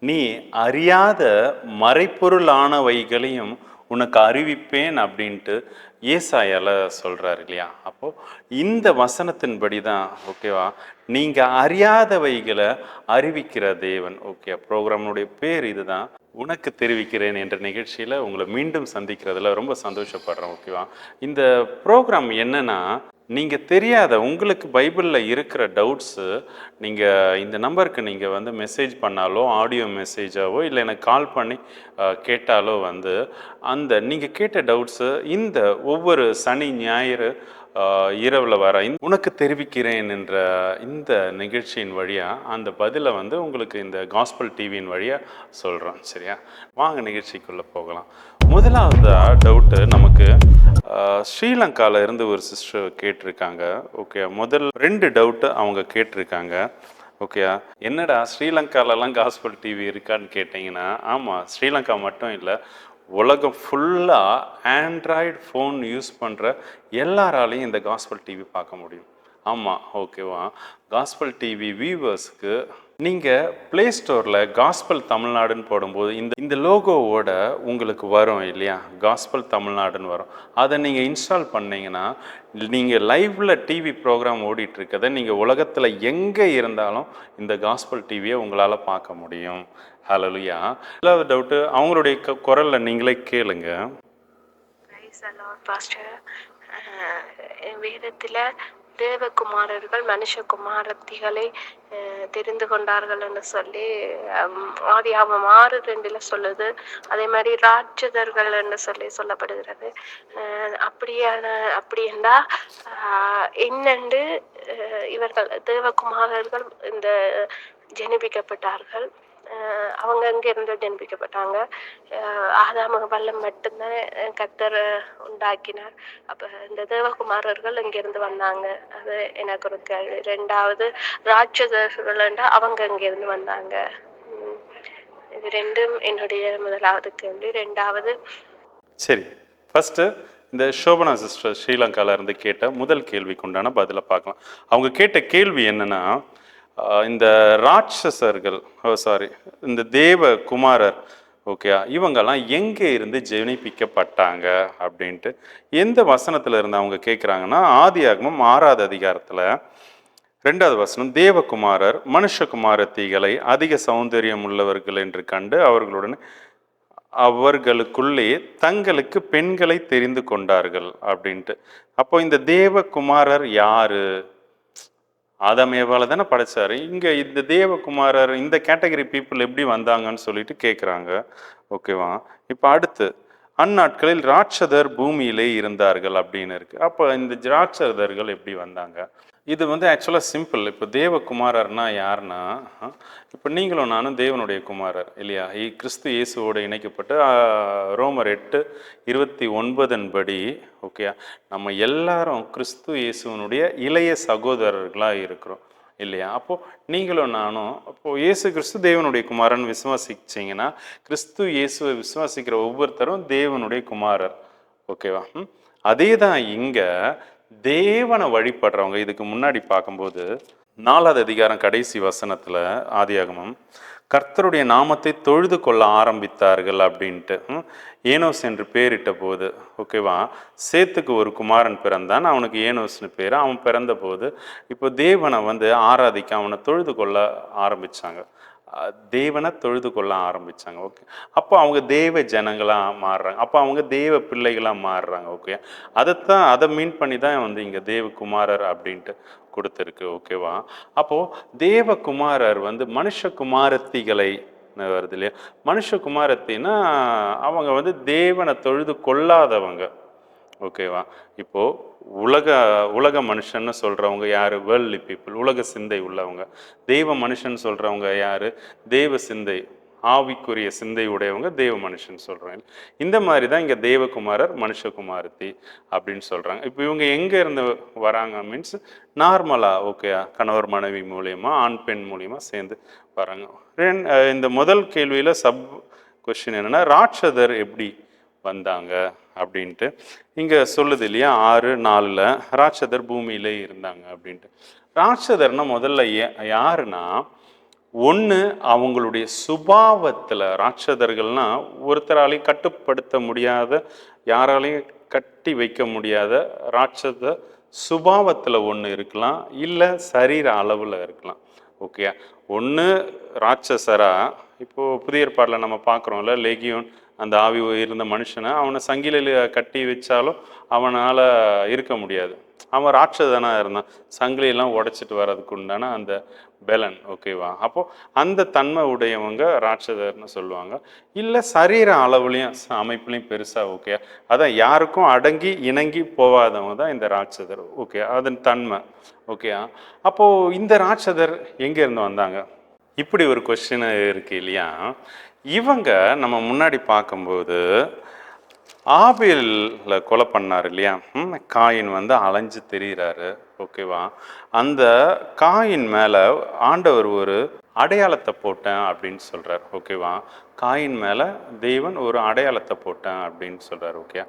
நீ அறியாத மறைப்பொருளானவைகளையும் உனக்கு அறிவிப்பேன் அப்படின்ட்டு ஏசாயால சொல்றாரு இல்லையா. அப்போ இந்த வசனத்தின்படி தான் ஓகேவா, நீங்க அறியாதவைகளை அறிவிக்கிற தேவன். ஓகே, ப்ரோக்ராமுடைய பேர் இதுதான், உனக்கு தெரிவிக்கிறேன் என்ற நிகழ்ச்சியில் உங்களை மீண்டும் சந்திக்கிறதுல ரொம்ப சந்தோஷப்படுறேன். ஓகேவா, இந்த ப்ரோக்ராம் என்னன்னா, நீங்கள் தெரியாத உங்களுக்கு பைபிளில் இருக்கிற டவுட்ஸு நீங்கள் இந்த நம்பருக்கு நீங்கள் வந்து மெசேஜ் பண்ணாலோ, ஆடியோ மெசேஜாவோ இல்லை எனக்கு கால் பண்ணி கேட்டாலோ வந்து அந்த நீங்கள் கேட்ட டவுட்ஸு இந்த ஒவ்வொரு சனி ஞாயிறு இரவில் வர உனக்கு தெரிவிக்கிறேன் என்ற இந்த நிகழ்ச்சியின் வழியாக அந்த பதிலை வந்து உங்களுக்கு இந்த காஸ்பல் டிவியின் வழியாக சொல்கிறோம். சரியா, வாங்க நிகழ்ச்சிக்குள்ளே போகலாம். முதலாவது டவுட்டு நமக்கு ஸ்ரீலங்காவில் இருந்து ஒரு சிஸ்டர் கேட்டிருக்காங்க. ஓகே, முதல் 2 டவுட்டு அவங்க கேட்டிருக்காங்க. ஓகே, என்னடா ஸ்ரீலங்காலலாம் காஸ்பல் டிவி இருக்கான்னு கேட்டிங்கன்னா, ஆமாம், ஸ்ரீலங்கா மட்டும் இல்லை, உலகம் ஃபுல்லாக ஆண்ட்ராய்டு ஃபோன் யூஸ் பண்ணுற எல்லாராலையும் இந்த காஸ்பல் டிவி பார்க்க முடியும். ஆமாம், ஓகேவா, காஸ்பல் டிவி வியூவர்ஸ்க்கு நீங்கள் ப்ளே ஸ்டோரில் காஸ்பல் தமிழ்நாடுன்னு போடும்போது இந்த லோகோவோட உங்களுக்கு வரும் இல்லையா, காஸ்பல் தமிழ்நாடுன்னு வரும். அதை நீங்கள் இன்ஸ்டால் பண்ணிங்கன்னா நீங்கள் லைவில் டிவி ப்ரோக்ராம் ஓடிட்டுருக்கதை நீங்கள் உலகத்தில் எங்கே இருந்தாலும் இந்த காஸ்பல் டிவியை உங்களால் பார்க்க முடியும். ஹல்லேலூயா. இல்லாத டவுட்டு அவங்களுடைய குரலில் நீங்களே கேளுங்க. வேதத்தில் தேவகுமாரர்கள் மனுஷகுமாரத்திகளை தெரிந்து கொண்டார்கள் என்று சொல்லி ஆதியாகமம் 6:2 சொல்லுது. அதே மாதிரி ராட்சதர்கள் என்று சொல்லி சொல்லப்படுகிறது. அப்படி என்றா என்னண்டு இவர்கள் தேவகுமாரர்கள் இந்த ஜெனிபிக்கப்பட்டார்கள். அவங்க அங்கே இருந்து ஜெனிபிக்கப்பட்டாங்க. ஆதாம வல்லம் மட்டும்தான் கர்த்தர் உண்டாக்கினார். அப்போ இந்த தேவகுமாரர்கள் இங்கிருந்து வந்தாங்க. அது எனக்கு ஒரு கேள்வி. 2வது, ராட்சதர்கள் அவங்க அங்கிருந்து வந்தாங்க. இது 2ம் என்னுடைய முதலாவது கேள்வி. 2வது, சரி, ஃபர்ஸ்ட்டு இந்த சோபனா சிஸ்டர் ஸ்ரீலங்காவில் இருந்து கேட்ட முதல் கேள்விக்கு உண்டான பதிலை பார்க்கலாம். அவங்க கேட்ட கேள்வி என்னன்னா, இந்த ராட்சசர்கள் இந்த தேவகுமாரர் ஓகே, இவங்கெல்லாம் எங்கே இருந்து ஜெனிப்பிக்கப்பட்டாங்க அப்படின்ட்டு எந்த வசனத்தில் இருந்து அவங்க கேட்குறாங்கன்னா, ஆதியாகமம் 6வது அதிகாரத்தில் 2வது வசனம், தேவகுமாரர் மனுஷகுமாரத்திகளை அதிக சௌந்தரியம் உள்ளவர்கள் என்று கண்டு அவர்களுக்குள்ளே தங்களுக்கு பெண்களை தெரிந்து கொண்டார்கள் அப்படின்ட்டு. அப்போ இந்த தேவகுமாரர் யாரு? ஆதாமேவால தானே படைச்சாரு. இங்கே இந்த தேவகுமாரர் இந்த கேட்டகரி பீப்புள் எப்படி வந்தாங்கன்னு சொல்லிட்டு கேட்குறாங்க. ஓகேவா, இப்போ அடுத்து, அந்நாட்களில் ராட்சதர் பூமியிலே இருந்தார்கள் அப்படின்னு இருக்கு. அப்போ இந்த ராட்சதர்கள் எப்படி வந்தாங்க? இது வந்து ஆக்சுவலாக சிம்பிள். இப்போ தேவகுமாரர்னா யாருன்னா, இப்போ நீங்களும் நானும் தேவனுடைய குமாரர் இல்லையா, கிறிஸ்து இயேசுவோடு இணைக்கப்பட்டு ரோமர் 8:29 படி ஓகே, நம்ம எல்லாரும் கிறிஸ்து இயேசுவனுடைய இளைய சகோதரர்களாக இருக்கிறோம் இல்லையா. அப்போது நீங்களும் நானும் அப்போது இயேசு கிறிஸ்து தேவனுடைய குமாரன் விசுவாசிச்சிங்கன்னா, கிறிஸ்து இயேசுவை விசுவாசிக்கிற ஒவ்வொருத்தரும் தேவனுடைய குமாரர். ஓகேவா, அதே தான் இங்கே தேவனை வழிபடுறவங்க. இதுக்கு முன்னாடி பார்க்கும்போது 4வது அதிகாரம் கடைசி வசனத்தில் ஆதியாகமம், கர்த்தருடைய நாமத்தை தொழுது கொள்ள ஆரம்பித்தார்கள் அப்படின்ட்டு ஏனோஸ் என்று பேரிட்ட போது ஓகேவா, சேத்துக்கு ஒரு குமாரன் பிறந்தான், அவனுக்கு ஏனோஸ்னு பேர். அவன் பிறந்த போது இப்போ தேவனை வந்து ஆராதிக்க அவனை தொழுது கொள்ள ஆரம்பித்தாங்க. தேவனை தொழுது கொள்ள ஆரம்பித்தாங்க. ஓகே, அப்போ அவங்க தேவ ஜனங்களாக மாறுறாங்க. அப்போ அவங்க தேவ பிள்ளைகளாக மாறுறாங்க. ஓகே, அதை மீன் பண்ணி தான் வந்து இங்கே தேவகுமாரர் அப்படின்ட்டு கொடுத்துருக்கு. ஓகேவா, அப்போது தேவகுமாரர் வந்து மனுஷகுமாரத்திகளை வருது இல்லையா. மனுஷகுமாரத்தின்னா அவங்க வந்து தேவனை தொழுது கொள்ளாதவங்க. ஓகேவா, இப்போது உலக மனுஷன்னு சொல்கிறவங்க யார்? வேர்ல்ட்லி பீப்புள், உலக சிந்தை உள்ளவங்க. தெய்வ மனுஷன் சொல்கிறவங்க யார்? தெய்வ சிந்தை, ஆவிக்குரிய சிந்தை உடையவங்க தெய்வ மனுஷன் சொல்கிறாங்க. இந்த மாதிரி தான் இங்கே தேவகுமாரர் மனுஷகுமாரத்தி அப்படின்னு சொல்கிறாங்க. இப்போ இவங்க எங்கே இருந்து வராங்க மீன்ஸ் நார்மலாக ஓகே, கணவர் மனைவி மூலயமா ஆண் பெண் மூலயமா சேர்ந்து வராங்க. இந்த முதல் கேள்வியில் சப் கொஸ்டின் என்னென்னா, ராட்சதர் எப்படி வந்தாங்க அப்படின்ட்டு இங்கே சொல்லுது இல்லையா. 6:4 ராட்சதர் பூமியிலே இருந்தாங்க அப்படின்ட்டு. ராட்சதர்னா முதல்ல யாருன்னா, ஒன்று அவங்களுடைய சுபாவத்தில், ராட்சதர்கள்னா ஒருத்தராலையும் கட்டுப்படுத்த முடியாத, யாராலையும் கட்டி வைக்க முடியாத ராட்சத சுபாவத்தில் ஒன்று இருக்கலாம், இல்லை சரீர அளவில் இருக்கலாம். ஓகே, ஒன்று ராட்சசரா, இப்போது புதிய ஏற்பாடில் நம்ம பார்க்குறோம்ல, லெகியோன் அந்த ஆவி இருந்த மனுஷனை அவனை சங்கிலில் கட்டி வச்சாலும் அவனால் இருக்க முடியாது. அவன் ராட்சதனாக இருந்தான், சங்கிலியெல்லாம் உடைச்சிட்டு வர்றதுக்கு உண்டான அந்த பெலன். ஓகேவா? அப்போது அந்த தன்மை உடையவங்க ராட்சதர்னு சொல்லுவாங்க. இல்லை சரீர அளவுலையும் அமைப்புலையும் பெருசாக, ஓகே, அதான் யாருக்கும் அடங்கி இணங்கி போகாதவங்க தான் இந்த ராட்சதர். ஓகே, அதன் தன்மை. ஓகே, அப்போது இந்த ராட்சதர் எங்கேருந்து வந்தாங்க? இப்படி ஒரு கொஸ்டின் இருக்கு இல்லையா? இவங்க நம்ம முன்னாடி பார்க்கும்போது ஆபேலில் கொலை பண்ணார் இல்லையா? காயின் வந்து அலைஞ்சு திரியிறாரு. ஓகேவா? அந்த காயின் மேலே ஆண்டவர் ஒரு அடையாளத்தை போட்டேன் அப்படின்னு சொல்கிறார். ஓகேவா? காயின் மேலே தெய்வன் ஒரு அடையாளத்தை போட்டேன் அப்படின்னு சொல்கிறார். ஓகே,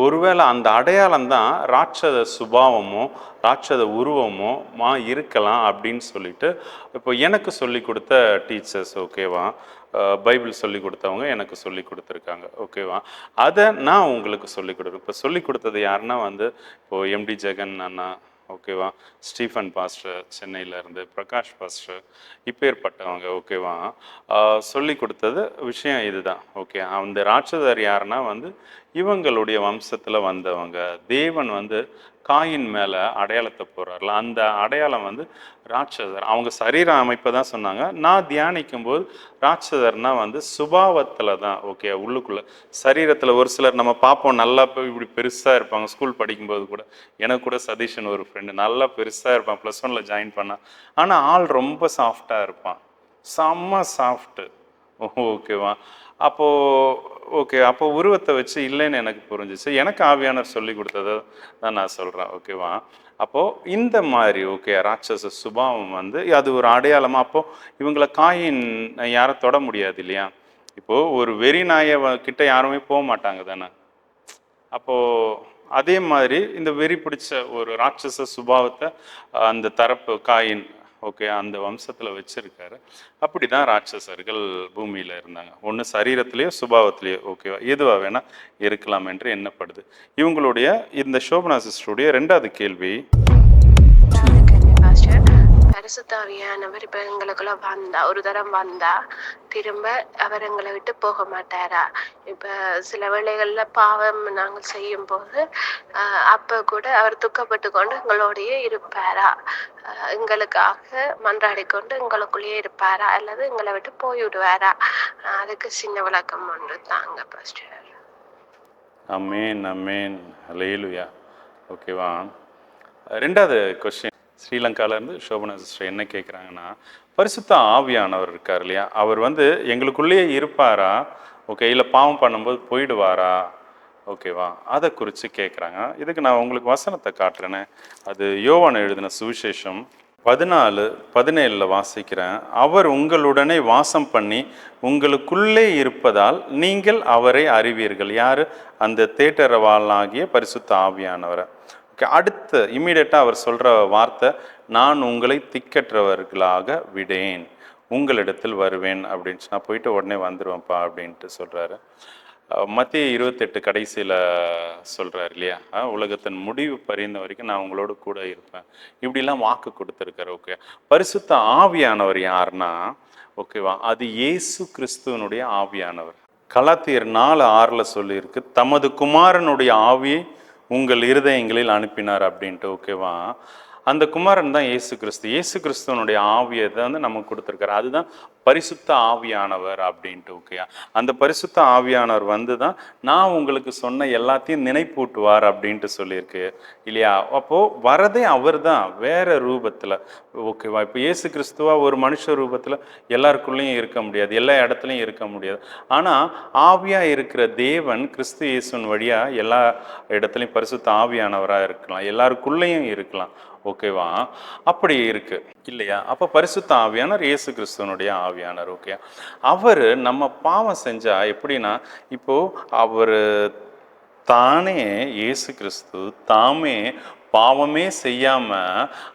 ஒருவேளை அந்த அடையாளம் தான் ராட்சத சுபாவமோ ராட்சத உருவமோ இருக்கலாம் அப்படின்னு சொல்லிட்டு இப்போ எனக்கு சொல்லி கொடுத்த டீச்சர்ஸ், ஓகேவா, பைபிள் சொல்லி கொடுத்தவங்க எனக்கு சொல்லி கொடுத்துருக்காங்க. ஓகேவா? அதை நான் உங்களுக்கு சொல்லி கொடுக்குறேன். இப்போ சொல்லி கொடுத்தது யாருன்னா வந்து இப்போது எம்டி ஜெகன் அண்ணா, ஓகேவா, ஸ்டீஃபன் பாஸ்டர் சென்னையிலேருந்து, பிரகாஷ் பாஸ்டர், இப்பேற்பட்டவங்க. ஓகேவா? சொல்லி கொடுத்தது விஷயம் இதுதான். ஓகே, அந்த ராட்சதர் யாருன்னா வந்து இவங்களுடைய வம்சத்தில் வந்தவங்க. தேவன் வந்து காயின் மேலே அடையாளத்தை போடுறாருல, அந்த அடையாளம் வந்து ராட்சதர். அவங்க சரீர அமைப்பை தான் சொன்னாங்க. நான் தியானிக்கும் போது ராட்சதர்னா வந்து சுபாவத்தில் தான். ஓகே, உள்ளுக்குள்ளே சரீரத்தில் ஒரு சிலர் நம்ம பார்ப்போம், நல்லா இப்படி பெருசாக இருப்பாங்க. ஸ்கூல் படிக்கும்போது கூட எனக்கு கூட சதீஷன் ஒரு ஃப்ரெண்டு நல்லா பெருசாக இருப்பான், +1 ஜாயின் பண்ணான். ஆனால் ஆள் ரொம்ப சாஃப்டாக இருப்பான், செம்ம சாஃப்ட்டு. ஓகேவா? அப்போது ஓகே, அப்போ உருவத்தை வச்சு இல்லைன்னு எனக்கு புரிஞ்சிச்சு. எனக்கு ஆவியானவர் சொல்லி கொடுத்ததை தான் நான் சொல்கிறேன். ஓகேவா? அப்போது இந்த மாதிரி ஓகே ராட்சச சுபாவம் வந்து அது ஒரு அடையாளமாக. அப்போது இவங்களை காயின் யாரும் தொட முடியாது இல்லையா? இப்போது ஒரு வெறி நாயை கிட்ட யாருமே போக மாட்டாங்க தானே? அப்போது அதே மாதிரி இந்த வெறி பிடிச்ச ஒரு ராட்சச சுபாவத்தை அந்த தரப்பு காயின், ஓகே, அந்த வம்சத்தில் வச்சிருக்காரு. அப்படி தான் ராட்சசர்கள் பூமியில் இருந்தாங்க. ஒன்று சரீரத்திலேயோ சுபாவத்திலேயோ, ஓகேவா, எதுவாக வேணால் இருக்கலாம் என்று எண்ணப்படுது. இவங்களுடைய இந்த சோபனா சிஸ்டருடைய 2வது கேள்வி, பரிசுத்தாவியானவர் இப்ப எங்களுக்குள்ள வந்தா, ஒரு தரம் வந்தா திரும்ப அவர் எங்களை விட்டு போக மாட்டாரா? இப்ப சில வேளைகள்ல பாவம் நாங்கள் செய்யும் போது அப்ப கூட அவர் துக்கப்பட்டு கொண்டு எங்களோடயே இருப்பாரா? எங்களுக்காக மன்றாடி கொண்டு எங்களுக்குள்ளேயே இருப்பாரா, அல்லது எங்களை விட்டு போய்விடுவாரா? அதுக்கு சின்ன விளக்கம் ஒன்று தாங்க பாஸ்டர். அமேன் அமேன் ஹல்லேலூயா. ஓகேவா? 2வது கொஸ்டின், ஸ்ரீலங்காவிலேருந்து சோபனா சிஸ்டர் என்ன கேட்குறாங்கன்னா, பரிசுத்த ஆவியானவர் இருக்கார் இல்லையா, அவர் வந்து எங்களுக்குள்ளேயே இருப்பாரா? ஓகே, இல்லை பாவம் பண்ணும்போது போயிடுவாரா? ஓகேவா, அதை குறித்து கேட்குறாங்க. இதுக்கு நான் உங்களுக்கு வசனத்தை காட்டுறேனே. அது யோவான் எழுதின சுவிசேஷம் 14:17 வாசிக்கிறேன். அவர் உங்களுடனே வாசம் பண்ணி உங்களுக்குள்ளே இருப்பதால் நீங்கள் அவரை அறிவீர்கள். யார்? அந்த தேற்றரவாளனாகிய பரிசுத்த ஆவியானவரை. ஓகே, அடுத்து இம்மீடியட்டாக அவர் சொல்கிற வார்த்தை, நான் உங்களை திக்கற்றவர்களாக விடேன், உங்களிடத்தில் வருவேன் அப்படின்னு. நான் போயிட்டு உடனே வந்துடுவேன்ப்பா அப்படின்ட்டு சொல்கிறாரு. மத்திய 28 கடைசியில் சொல்கிறார் இல்லையா, உலகத்தின் முடிவு பரிந்த வரைக்கும் நான் உங்களோட கூட இருப்பேன், இப்படிலாம் வாக்கு கொடுத்துருக்காரு. ஓகே, பரிசுத்த ஆவியானவர் யாருன்னா, ஓகேவா, அது இயேசு கிறிஸ்துவனுடைய ஆவியானவர். கலாத்தியர் 4:6 சொல்லியிருக்கு, தமது குமாரனுடைய ஆவியை உங்கள் இருதயங்களில் அனுப்பினார் அப்படின்ட்டு. ஓகேவா, அந்த குமாரன் தான் இயேசு கிறிஸ்து. இயேசு கிறிஸ்துவனுடைய ஆவியை தான் நமக்கு கொடுத்துருக்காரு. அதுதான் பரிசுத்த ஆவியானவர் அப்படின்ட்டு. ஓகே, அந்த பரிசுத்த ஆவியானவர் வந்து தான் நான் உங்களுக்கு சொன்ன எல்லாத்தையும் நினைப்பூட்டுவார் அப்படின்ட்டு சொல்லியிருக்கு இல்லையா? அப்போது வரதே அவர் தான், வேற ரூபத்தில். ஓகேவா, இப்போ இயேசு கிறிஸ்துவா ஒரு மனுஷ ரூபத்தில் எல்லாருக்குள்ளேயும் இருக்க முடியாது, எல்லா இடத்துலையும் இருக்க முடியாது. ஆனால் ஆவியாக இருக்கிற தேவன் கிறிஸ்து இயேசுவின் வழியாக எல்லா இடத்துலையும் பரிசுத்த ஆவியானவராக இருக்கலாம், எல்லாருக்குள்ளேயும் இருக்கலாம். ஓகேவா, அப்படி இருக்கு இல்லையா? அப்போ பரிசுத்த ஆவியானவர் இயேசு கிறிஸ்துவனுடைய ஆவியானவர். ஓகே, அவர் நம்ம பாவம் செஞ்சா எப்படின்னா, இப்போ அவர் தானே, இயேசு கிறிஸ்து தாமே பாவமே செய்யாம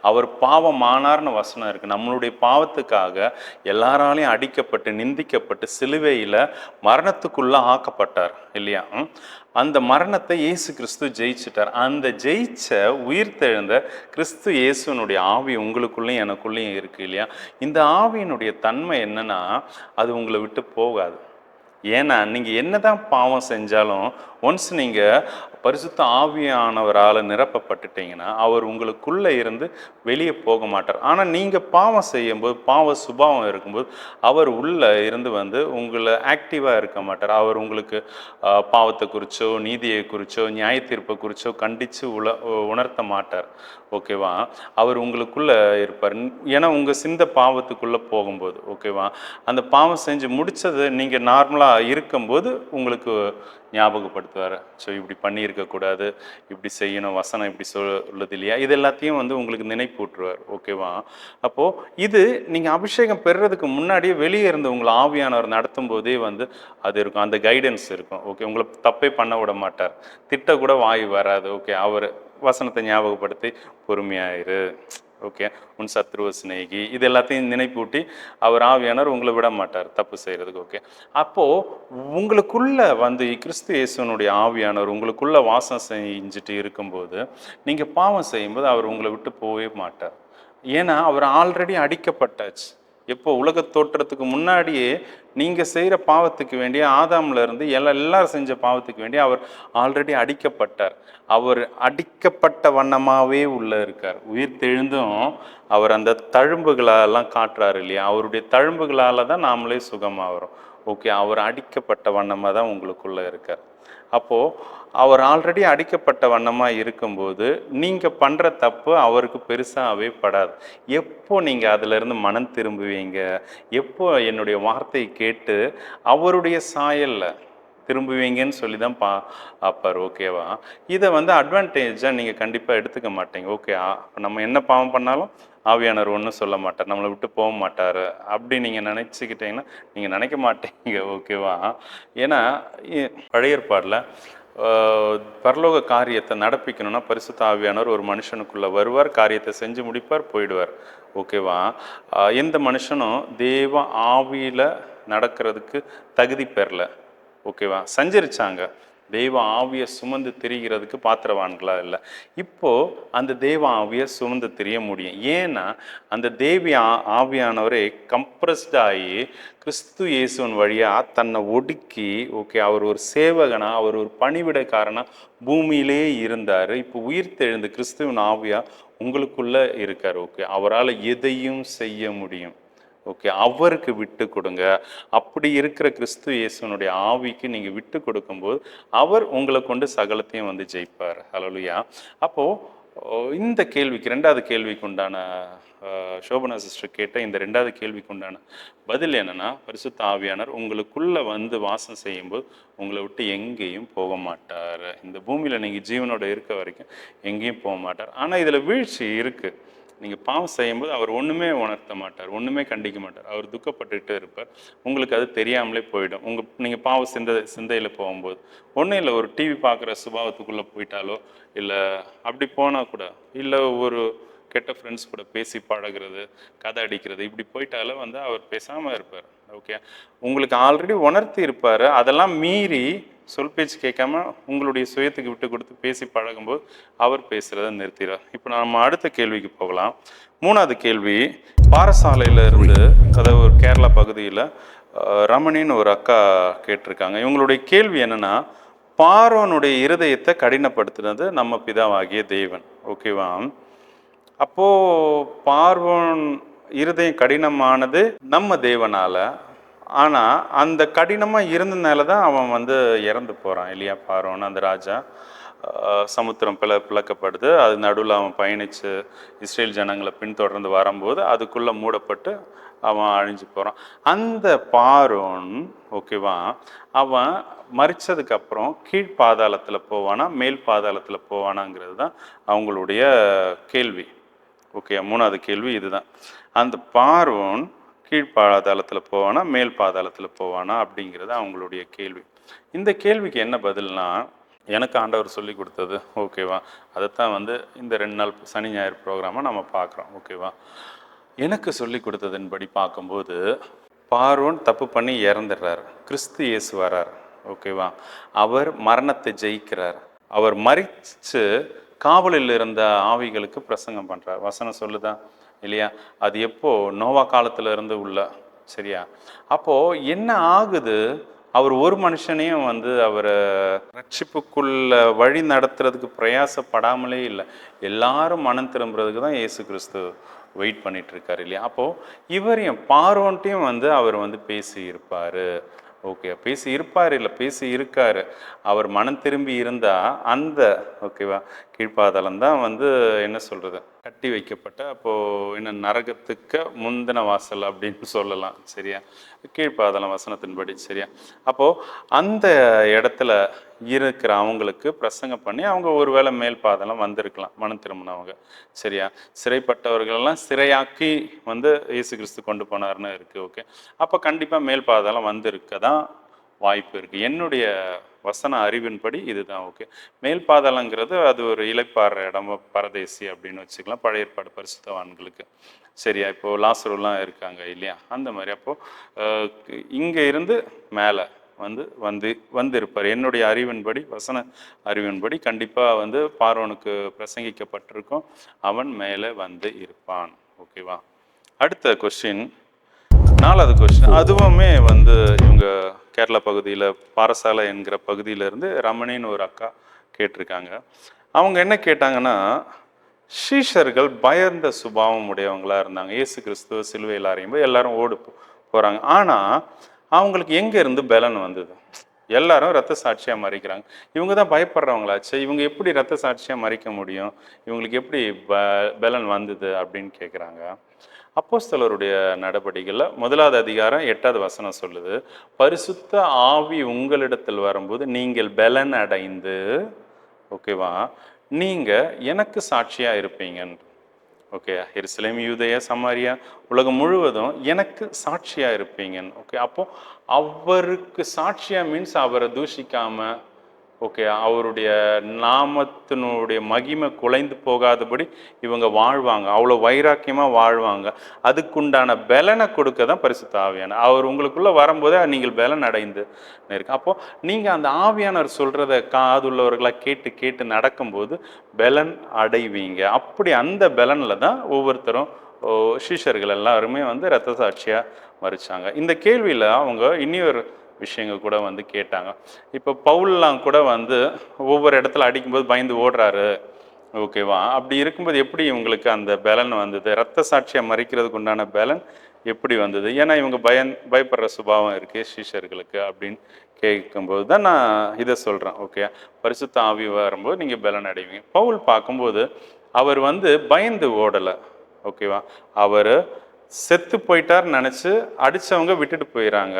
அவர் பாவமானார்னு வசனம் இருக்கு. நம்மளுடைய பாவத்துக்காக எல்லாராலையும் அடிக்கப்பட்டு நிந்திக்கப்பட்டு சிலுவையில மரணத்துக்குள்ள ஆக்கப்பட்டார் இல்லையா? அந்த மரணத்தை இயேசு கிறிஸ்து ஜெயிச்சிட்டார். அந்த ஜெயிச்ச உயிர்த்தெழுந்த கிறிஸ்து இயேசுனுடைய ஆவி உங்களுக்குள்ளேயும் எனக்குள்ளேயும் இருக்கு இல்லையா? இந்த ஆவியினுடைய தன்மை என்னன்னா, அது உங்களை விட்டு போகாது. ஏன்னா நீங்கள் என்னதான் பாவம் செஞ்சாலும் ஒன்ஸ் நீங்கள் பரிசுத்த ஆவியானவரால் நிரப்பப்பட்டுட்டீங்கன்னா அவர் உங்களுக்குள்ளே இருந்து வெளியே போக மாட்டார். ஆனால் நீங்கள் பாவம் செய்யும்போது, பாவ சுபாவம் இருக்கும்போது அவர் உள்ளே இருந்து உங்களை ஆக்டிவாக இருக்க மாட்டார். அவர் உங்களுக்கு பாவத்தை குறிச்சோ நீதியை குறிச்சோ நியாய தீர்ப்பை குறிச்சோ கண்டித்து உணர்த்த மாட்டார். ஓகேவா? அவர் உங்களுக்குள்ளே இருப்பார். ஏன்னா உங்கள் சிந்த பாவத்துக்குள்ளே போகும்போது, ஓகேவா, அந்த பாவம் செஞ்சு முடித்தது நீங்கள் நார்மலாக இருக்கும்போது உங்களுக்கு ஞாபகப்படுத்துவார். ஸோ இப்படி பண்ணியிருக்கக்கூடாது, இப்படி செய்யணும், வசனம் இப்படி சொல்லுது இல்லையா, இது எல்லாத்தையும் உங்களுக்கு நினைப்பூட்டுருவார். ஓகேவா? அப்போது இது நீங்கள் அபிஷேகம் பெறுறதுக்கு முன்னாடியே வெளியே இருந்து உங்களை ஆவியானவர் நடத்தும் போதே அது இருக்கும், அந்த கைடன்ஸ் இருக்கும். ஓகே, உங்களை தப்பே பண்ண விட மாட்டார், திட்ட கூட வாய் வராது. ஓகே, அவர் வசனத்தை ஞாபகப்படுத்தி பொறுமையாயிரு, ஓகே, உன் சத்ருவ சிநேகி, இது எல்லாத்தையும் நினைப்பூட்டி அவர் ஆவியானவர் உங்களை விட மாட்டார் தப்பு செய்கிறதுக்கு. ஓகே, அப்போது உங்களுக்குள்ள கிறிஸ்து இயேசுனுடைய ஆவியானவர் உங்களுக்குள்ள வாசம் செஞ்சுட்டு இருக்கும்போது நீங்கள் பாவம் செய்யும்போது அவர் உங்களை விட்டு போகவே மாட்டார். ஏன்னா அவர் ஆல்ரெடி அடிக்கப்பட்டாச்சு. எப்போ? உலக தோற்றத்துக்கு முன்னாடியே நீங்கள் செய்கிற பாவத்துக்கு வேண்டிய ஆதாம்ல இருந்து எல்லாரும் செஞ்ச பாவத்துக்கு வேண்டிய அவர் ஆல்ரெடி அடிக்கப்பட்டார். அவர் அடிக்கப்பட்ட வண்ணமாகவே உள்ளே இருக்கார். உயிர் தெழுந்தும் அவர் அந்த தழும்புகளெல்லாம் காட்டுறாரு இல்லையா? அவருடைய தழும்புகளால் தான் நாமளே சுகமாகிறோம். ஓகே, அவர் அடிக்கப்பட்ட வண்ணமாக தான் உங்களுக்குள்ளே இருக்கார். அப்போது அவர் ஆல்ரெடி அடிக்கப்பட்ட வண்ணமாக இருக்கும்போது நீங்கள் பண்ணுற தப்பு அவருக்கு பெருசாகவே படாது. எப்போ நீங்கள் அதிலிருந்து மனம் திரும்புவீங்க, எப்போ என்னுடைய வார்த்தையை கேட்டு அவருடைய சாயலில் திரும்புவீங்கன்னு சொல்லி தான் பார்ப்பார். ஓகேவா? இதை அட்வான்டேஜாக நீங்கள் கண்டிப்பாக எடுத்துக்க மாட்டீங்க. ஓகே, நம்ம என்ன பாவம் பண்ணாலும் ஆவியானவர் ஒன்றும் சொல்ல மாட்டார், நம்மளை விட்டு போக மாட்டார் அப்படி நீங்கள் நினச்சிக்கிட்டீங்கன்னா நீங்கள் நினைக்க மாட்டீங்க. ஓகேவா? ஏன்னா பழைய ஏற்பாடில் பரலோக காரியத்தை நடப்பிக்கணும்னா பரிசுத்த ஆவியானவர் ஒரு மனுஷனுக்குள்ளே வருவார், காரியத்தை செஞ்சு முடிப்பார், போயிடுவார். ஓகேவா? எந்த மனுஷனும் தேவ ஆவியில் நடக்கிறதுக்கு தகுதி பெறல. ஓகேவா? சஞ்சரிச்சாங்க, தெய்வ ஆவியை சுமந்து திரிகிறதுக்கு பாத்திரவான்களா இல்லை. இப்போது அந்த தெய்வ ஆவியை சுமந்து திரிய முடியும். ஏன்னா அந்த ஆவியானவரே கம்ப்ரஸ்டாகி கிறிஸ்து இயேசுவின் வழியாக தன்னை ஒடுக்கி, ஓகே, அவர் ஒரு சேவகனா, அவர் ஒரு பணிவிடைக்காரனா பூமியிலே இருந்தார். இப்போ உயிர் தெழுந்து கிறிஸ்துவின் ஆவியா உங்களுக்குள்ளே இருக்கார். ஓகே, அவரால் எதையும் செய்ய முடியும். ஓகே, அவருக்கு விட்டு கொடுங்க. அப்படி இருக்கிற கிறிஸ்து இயேசுனுடைய ஆவிக்கு நீங்கள் விட்டு கொடுக்கும்போது அவர் உங்களை கொண்டு சகலத்தையும் ஜெயிப்பார். ஹல்லேலூயா. அப்போது இந்த கேள்விக்கு, ரெண்டாவது கேள்விக்கு உண்டான சோபனா சிஸ்டர் கேட்ட இந்த ரெண்டாவது கேள்விக்கு உண்டான பதில் என்னன்னா, பரிசுத்த ஆவியானவர் உங்களுக்குள்ள வாசம் செய்யும்போது உங்களை விட்டு எங்கேயும் போக மாட்டார். இந்த பூமியில் நீங்கள் ஜீவனோட இருக்க வரைக்கும் எங்கேயும் போக மாட்டார். ஆனால் இதில் வீழ்ச்சி இருக்குது. நீங்கள் பாவம் செய்யும்போது அவர் ஒன்றுமே உணர்த்த மாட்டார், ஒன்றுமே கண்டிக்க மாட்டார். அவர் துக்கப்பட்டுகிட்டே இருப்பார். உங்களுக்கு அது தெரியாமலே போயிடும். நீங்கள் பாவ சிந்தையில் போகும்போது ஒன்றும் இல்லை, ஒரு டிவி பார்க்குற சுபாவத்துக்குள்ளே போயிட்டாலோ, இல்லை அப்படி போனால் கூட, இல்லை ஒரு கெட்ட ஃப்ரெண்ட்ஸ் கூட பேசி பழகிறது, கதை அடிக்கிறது, இப்படி போயிட்டாலும் அவர் பேசாமல் இருப்பார். ஓகே, உங்களுக்கு ஆல்ரெடி உணர்த்தி இருப்பார். அதெல்லாம் மீறி சொல் பேச்சு கேட்காம உங்களுடைய சுயத்துக்கு விட்டு கொடுத்து பேசி பழகும்போது அவர் பேசுகிறத நிறுத்திடுறார். இப்போ நம்ம அடுத்த கேள்விக்கு போகலாம். மூணாவது கேள்வி, பாரசாலையில் இருந்து, அதாவது ஒரு கேரளா பகுதியில் ரமணின்னு ஒரு அக்கா கேட்டிருக்காங்க. இவங்களுடைய கேள்வி என்னென்னா, பார்வோனுடைய இருதயத்தை கடினப்படுத்தினது நம்ம பிதாவாகிய தேவன். ஓகேவா? அப்போது பார்வோன் இருதயம் கடினமானது நம்ம தேவனால். ஆனால் அந்த கடினமாக இருந்ததுனால தான் அவன் இறந்து போகிறான் இல்லையா? பார்வோன் அந்த ராஜா, சமுத்திரம் பிளக்கப்படுது, அது நடுவில் அவன் பயணித்து இஸ்ரேல் ஜனங்களை பின்தொடர்ந்து வரும்போது அதுக்குள்ளே மூடப்பட்டு அவன் அழிஞ்சு போகிறான். அந்த பார்வோன், ஓகேவா, அவன் மரித்ததுக்கப்புறம் கீழ் பாதாளத்தில் போவானா மேல் பாதாளத்தில் போவானாங்கிறது தான் அவங்களுடைய கேள்வி. ஓகே, மூணாவது கேள்வி இதுதான். அந்த பார்வோன் கீழ் பாதாளத்தில் போவானா மேல் பாதாளத்தில் போவானா அப்படிங்கிறது அவங்களுடைய கேள்வி. இந்த கேள்விக்கு என்ன பதில்னா, எனக்கு ஆண்டவர் சொல்லி கொடுத்தது, ஓகேவா? அதைத்தான் வந்து இந்த 2 நாள் சனி ஞாயிறு ப்ரோக்ராமை நம்ம பார்க்குறோம், ஓகேவா? எனக்கு சொல்லி கொடுத்ததன்படி பார்க்கும்போது பார்வோன் தப்பு பண்ணி இறந்துடுறார், கிறிஸ்து இயேசு வரார், ஓகேவா? அவர் மரணத்தை ஜெயிக்கிறார். அவர் மரித்து காவலில் இருந்த ஆவிகளுக்கு பிரசங்கம் பண்ணுறார். வசனம் சொல்லுதா இல்லையா? அது எப்போ? நோவா காலத்துல இருந்து உள்ள, சரியா? அப்போது என்ன ஆகுது? அவர் ஒரு மனுஷனையும் வந்து அவரை ரட்சிப்புக்குள்ள வழி நடத்துறதுக்கு பிரயாசப்படாமலே இல்லை. எல்லாரும் மனம் திரும்புறதுக்கு தான் இயேசு கிறிஸ்து வெயிட் பண்ணிட்டு இருக்காரு இல்லையா? அப்போது இவரையும் பார்வோன்ட்டையும் வந்து அவர் வந்து பேசி இருப்பார், ஓகே? பேசி இருப்பார், இல்லை பேசி இருக்காரு. அவர் மனம் திரும்பி இருந்தால் அந்த, ஓகேவா, கீழ்ப்பாதலம் தான் வந்து என்ன சொல்கிறது, கட்டி வைக்கப்பட்ட, அப்போது என்ன, நரகத்துக்கு முந்தின வாசல் அப்படின்னு சொல்லலாம், சரியா? கீழ்ப்பாதலம் வசனத்தின்படி, சரியா? அப்போது அந்த இடத்துல இருக்கிற அவங்களுக்கு பிரசங்கம் பண்ணி அவங்க ஒருவேளை மேல் பாதலம் வந்திருக்கலாம், மனம் திரும்பினவங்க, சரியா? சிறைப்பட்டவர்களெல்லாம் சிறையாக்கி வந்து இயேசு கிறிஸ்து கொண்டு போனார்னு இருக்குது, ஓகே? அப்போ கண்டிப்பாக மேல் பாதலம் வந்திருக்க தான் வாய்ப்பு இருக்குது. என்னுடைய வசன அறிவின்படி இதுதான், ஓகே? மேல் பாதாளங்கிறது அது ஒரு இளைப்பாற இடம், பரதேசி அப்படின்னு வச்சுக்கலாம், பழைய ஏற்பாடு பரிசுத்தவான்களுக்கு, சரியா? இப்போது லாசருலாம் இருக்காங்க இல்லையா? அந்த மாதிரி. அப்போது இங்கே இருந்து மேலே வந்திருப்பார். என்னுடைய அறிவின்படி, வசன அறிவின்படி கண்டிப்பாக வந்து பார்வோனுக்கு பிரசங்கிக்கப்பட்டிருக்கும், அவன் மேலே வந்து இருப்பான், ஓகேவா? அடுத்த கொஸ்டின், 4வது கொஸ்டின். அதுவுமே வந்து இவங்க கேரளா பகுதியில் பாரசாலை என்கிற பகுதியிலேருந்து ரமணின்னு ஒரு அக்கா கேட்டிருக்காங்க. அவங்க என்ன கேட்டாங்கன்னா, சீஷர்கள் பயந்த சுபாவம் உடையவங்களாக இருந்தாங்க. இயேசு கிறிஸ்துவ சிலுவையில் அறையும்போது எல்லாரும் ஓடு போகிறாங்க. ஆனால் அவங்களுக்கு எங்கேருந்து பலன் வந்தது? எல்லாரும் ரத்த சாட்சியாக மறிக்கிறாங்க. இவங்க தான் பயப்படுறவங்களாச்சு, இவங்க எப்படி ரத்த சாட்சியாக மறிக்க முடியும்? இவங்களுக்கு எப்படி பலன் வந்தது அப்படின்னு கேட்குறாங்க. அப்போஸ்தலருடைய நடபடிகளில் 1வது அதிகாரம் 8வது வசனம் சொல்லுது, பரிசுத்த ஆவி உங்களிடத்தில் வரும்போது நீங்கள் பலன் அடைந்து, ஓகேவா, நீங்கள் எனக்கு சாட்சியாக இருப்பீங்கன்னு, ஓகே? எருசலேம், யூதேயா, சமாரியா, உலகம் முழுவதும் எனக்கு சாட்சியாக இருப்பீங்கன்னு, ஓகே? அப்போது அவருக்கு சாட்சியாக மீன்ஸ் அவரை தூஷிக்காமல், ஓகே, அவருடைய நாமத்தினுடைய மகிமை குலைந்து போகாதபடி இவங்க வாழ்வாங்க, அவ்வளோ வைராக்கியமாக வாழ்வாங்க. அதுக்குண்டான பலனை கொடுக்க தான் பரிசுத்த ஆவியானவர். அவர் உங்களுக்குள்ளே வரும்போதே நீங்கள் பலன் அடைந்து இருக்கு. அப்போது நீங்கள் அந்த ஆவியானவர் சொல்கிறத காதுள்ளவர்களாக கேட்டு கேட்டு நடக்கும்போது பலன் அடைவீங்க. அப்படி அந்த பலனில் தான் ஒவ்வொருத்தரும் சீஷர்கள் எல்லாருமே வந்து இரத்த சாட்சியாக மறிச்சாங்க. இந்த கேள்வியில் அவங்க இன்னொரு விஷயங்கள் கூட வந்து கேட்டாங்க. இப்போ பவுல்லாம் கூட வந்து ஒவ்வொரு இடத்துல அடிக்கும்போது பயந்து ஓடுறாரு, ஓகேவா? அப்படி இருக்கும்போது எப்படி இவங்களுக்கு அந்த பலன் வந்தது? இரத்த சாட்சியை மறிக்கிறதுக்கு உண்டான பலன் எப்படி வந்தது? ஏன்னா இவங்க பயப்படுற சுபாவம் இருக்குது சீஷர்களுக்கு அப்படின்னு கேட்கும்போது தான் நான் இதை சொல்கிறேன், ஓகே? பரிசுத்த ஆவி வரும்போது நீங்கள் பலன் அடைவீங்க. பவுல் பார்க்கும்போது அவர் வந்து பயந்து ஓடலை, ஓகேவா? அவர் செத்து போயிட்டார்னு நினச்சி அடித்தவங்க விட்டுட்டு போயிடறாங்க.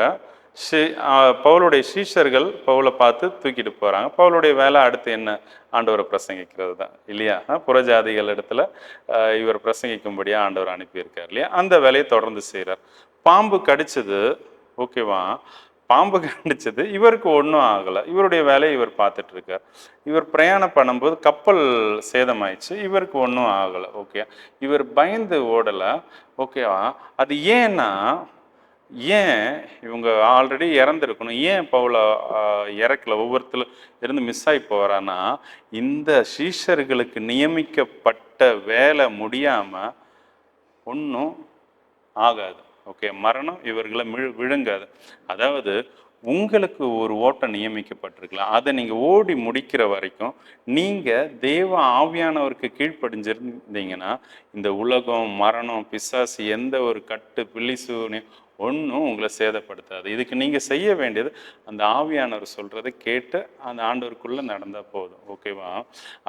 பவுலுடைய சீஷர்கள் பவுலை பார்த்து தூக்கிட்டு போகிறாங்க. பவுலுடைய வேலை அடுத்து என்ன? ஆண்டவரை பிரசங்கிக்கிறது தான் இல்லையா? புறஜாதிகள் இடத்துல இவர் பிரசங்கிக்கும்படியாக ஆண்டவர் அனுப்பியிருக்கார் இல்லையா? அந்த வேலையை தொடர்ந்து செய்கிறார். பாம்பு கடிச்சது, ஓகேவா? பாம்பு கடிச்சது இவருக்கு ஒன்றும் ஆகலை, இவருடைய வேலையை இவர் பார்த்துட்ருக்கார். இவர் பிரயாணம் பண்ணும்போது கப்பல் சேதமாயிடுச்சு, இவருக்கு ஒன்றும் ஆகலை, ஓகே? இவர் பயந்து ஓடலை, ஓகேவா? அது ஏன்னா, ஏன் இவங்க ஆல்ரெடி இறந்துருக்கணும், ஏன் பவுலை இறக்கல, ஒவ்வொருத்தர் இருந்து மிஸ் ஆகி போகிறான்னா, இந்த சீஷர்களுக்கு நியமிக்கப்பட்ட வேலை முடியாமல் ஒன்றும் ஆகாது, ஓகே? மரணம் இவர்களை விழுங்காது. அதாவது உங்களுக்கு ஒரு ஓட்டம் நியமிக்கப்பட்டிருக்கலாம், அதை நீங்கள் ஓடி முடிக்கிற வரைக்கும் நீங்கள் தேவ ஆவியானவருக்கு கீழ்ப்படிஞ்சிருந்தீங்கன்னா இந்த உலகம், மரணம், பிசாசு, எந்த ஒரு கட்டு பில்லிசூனி ஒன்றும் உங்களை சேதப்படுத்தாது. இதுக்கு நீங்கள் செய்ய வேண்டியது அந்த ஆவியானவர் சொல்கிறத கேட்டு அந்த ஆண்டவருக்குள்ளே நடந்தால் போதும், ஓகேவா?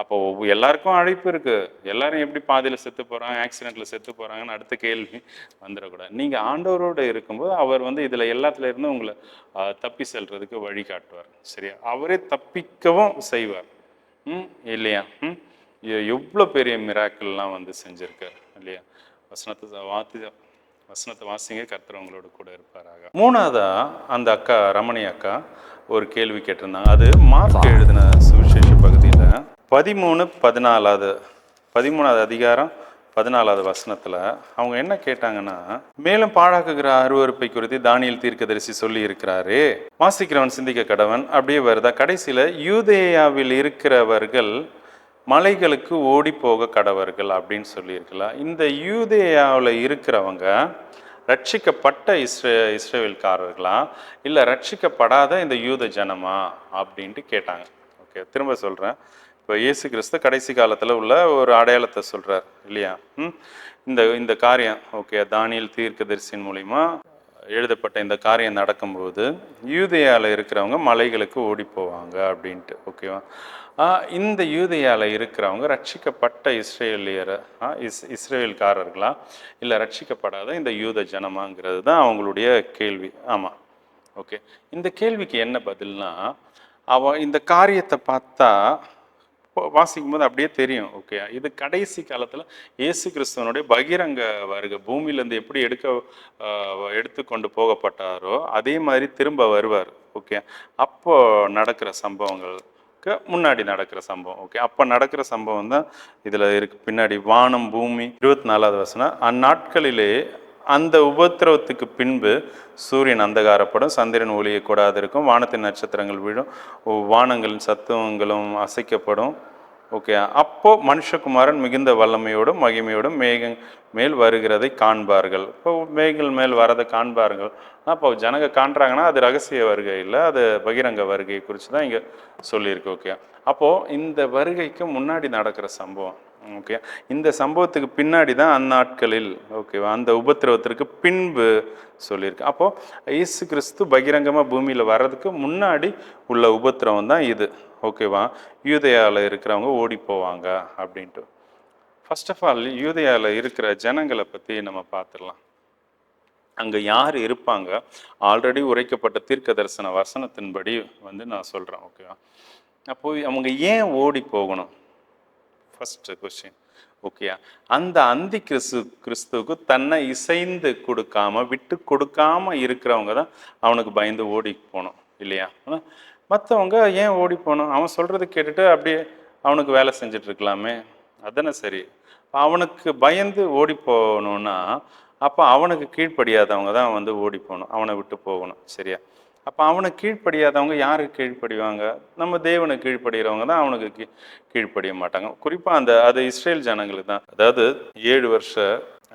அப்போ எல்லாருக்கும் அழைப்பு இருக்குது. எல்லாரும் எப்படி பாதியில் செத்து போகிறாங்க, ஆக்சிடெண்ட்டில் செத்து போகிறாங்கன்னு அடுத்த கேள்வி வந்துடக்கூடாது. நீங்கள் ஆண்டவரோடு இருக்கும்போது அவர் வந்து இதில் எல்லாத்துல இருந்து உங்களை தப்பி செல்றதுக்கு வழி காட்டுவார், சரியா? அவரே தப்பிக்கவும் செய்வார், இல்லையா? எவ்வளோ பெரிய மிராக்கிள்லாம் வந்து செஞ்சுருக்கார் இல்லையா? வசனத்தை வாசிங்க, கர்த்தர் உங்களோட கூட இருப்பாராக. 3வதா அந்த அக்கா, ரமணி அக்கா ஒரு கேள்வி கேட்டிருந்தாங்க. அது மார்க் எழுதின சுவிசேஷம் 13வது அதிகாரம் 14வது வசனத்தில் அவங்க என்ன கேட்டாங்கன்னா, மேலும் பாழாக்குகிற அருவருப்பை குறித்து தானியேல் தீர்க்கதரிசி சொல்லி இருக்கிறாரே, வாசிக்கிறவன் சிந்திக்க கடவன். அப்படியே வருதா கடைசியில், யூதேயாவில் இருக்கிறவர்கள் மலைகளுக்கு ஓடி போக கடவர்கள் அப்படின்னு சொல்லியிருக்கலாம். இந்த யூதேயாவில் இருக்கிறவங்க ரட்சிக்கப்பட்ட இஸ்ரேவேல்காரர்களா இல்லை ரட்சிக்கப்படாத இந்த யூத ஜனமா அப்படின்ட்டு கேட்டாங்க. ஓகே, திரும்ப சொல்கிறேன். இப்போ இயேசு கிறிஸ்து கடைசி காலத்தில் உள்ள ஒரு அடையாளத்தை சொல்கிறார் இல்லையா? இந்த இந்த காரியம் ஓகே, தானியேல் தீர்க்கதரிசியின் மூலிமா எழுதப்பட்ட இந்த காரியம் நடக்கும்போது யூதேயாவில் இருக்கிறவங்க மலைகளுக்கு ஓடி போவாங்க அப்படின்ட்டு. ஓகேவா? இந்த யூதேயாவில் இருக்கிறவங்க ரட்சிக்கப்பட்ட இஸ்ரேல்காரர்களா இல்லை ரட்சிக்கப்படாத இந்த யூத ஜனமாங்கிறது தான் அவங்களுடைய கேள்வி. ஆமாம், ஓகே. இந்த கேள்விக்கு என்ன பதில்னா, இந்த காரியத்தை பார்த்தா வாசிக்கும் போது அப்படியே தெரியும். ஓகே, இது கடைசி காலத்தில் இயேசு கிறிஸ்துவனுடைய பகிரங்க வருகை. பூமியிலேருந்து எப்படி எடுத்து கொண்டு போகப்பட்டாரோ அதே மாதிரி திரும்ப வருவார். ஓகே, அப்போ நடக்கிற சம்பவங்களுக்கு முன்னாடி நடக்கிற சம்பவம். ஓகே, அப்போ நடக்கிற சம்பவம் தான் இதில் இருக்கு. பின்னாடி வானம் பூமி 24வது வசனம், அந்நாட்களிலே அந்த உபத்திரவத்துக்கு பின்பு சூரியன் அந்தகாரப்படும், சந்திரன் ஒளியக்கூடாது இருக்கும், வானத்தின் நட்சத்திரங்கள் விழும், வானங்களின் சத்துவங்களும் அசைக்கப்படும். ஓகே, அப்போ மனுஷகுமாரன் மிகுந்த வல்லமையோடும் மகிமையோடும் மேக மேல் வருகிறதை காண்பார்கள். இப்போ மேகங்கள் மேல் வரதை காண்பார்கள். அப்போ ஜனங்க காண்றாங்கன்னா அது ரகசிய வருகை இல்லை, அது பகிரங்க வருகையை குறித்து தான் இங்கே சொல்லியிருக்கு. ஓகே, அப்போது இந்த வருகைக்கு முன்னாடி நடக்கிற சம்பவம். ஓகே, இந்த சம்பவத்துக்கு பின்னாடி தான் அந்நாட்களில், ஓகேவா, அந்த உபத்திரவத்திற்கு பின்பு சொல்லியிருக்கு. அப்போது இயேசு கிறிஸ்து பகிரங்கமாக பூமியில் வர்றதுக்கு முன்னாடி உள்ள உபத்திரவம் தான் இது. ஓகேவா? யூதேயாவில் இருக்கிறவங்க ஓடி போவாங்க அப்படின்ட்டு. ஃபர்ஸ்ட் ஆஃப் ஆல் யூதேயாவில் இருக்கிற ஜனங்களை பற்றி நம்ம பார்த்துடலாம். அங்கே யார் இருப்பாங்க? ஆல்ரெடி உரைக்கப்பட்ட தீர்க்க தரிசன வசனத்தின்படி நான் சொல்கிறேன். ஓகேவா? அப்போது அவங்க ஏன் ஓடி போகணும்? First question. ஓகேயா? அந்த அந்தி கிறிஸ்துவுக்கு தன்னை இசைந்து கொடுக்காம விட்டு கொடுக்காம இருக்கிறவங்க தான் அவனுக்கு பயந்து ஓடி போகணும் இல்லையா? மற்றவங்க ஏன் ஓடி போகணும்? அவன் சொல்கிறது கேட்டுட்டு அப்படியே அவனுக்கு வேலை செஞ்சுட்டு இருக்கலாமே, அதுதானே சரி. அவனுக்கு பயந்து ஓடி போகணுன்னா அப்போ அவனுக்கு கீழ்ப்படியாதவங்க தான் ஓடி போகணும், அவனை விட்டு போகணும். சரியா? அப்போ அவனுக்கு கீழ்ப்படியாதவங்க யாருக்கு கீழ்ப்படிவாங்க? நம்ம தேவனுக்கு கீழ்ப்படுகிறவங்க தான் அவனுக்கு கீழ்ப்படிய மாட்டாங்க. குறிப்பாக அது இஸ்ரேல் ஜனங்களுக்கு தான். அதாவது 7 வருஷ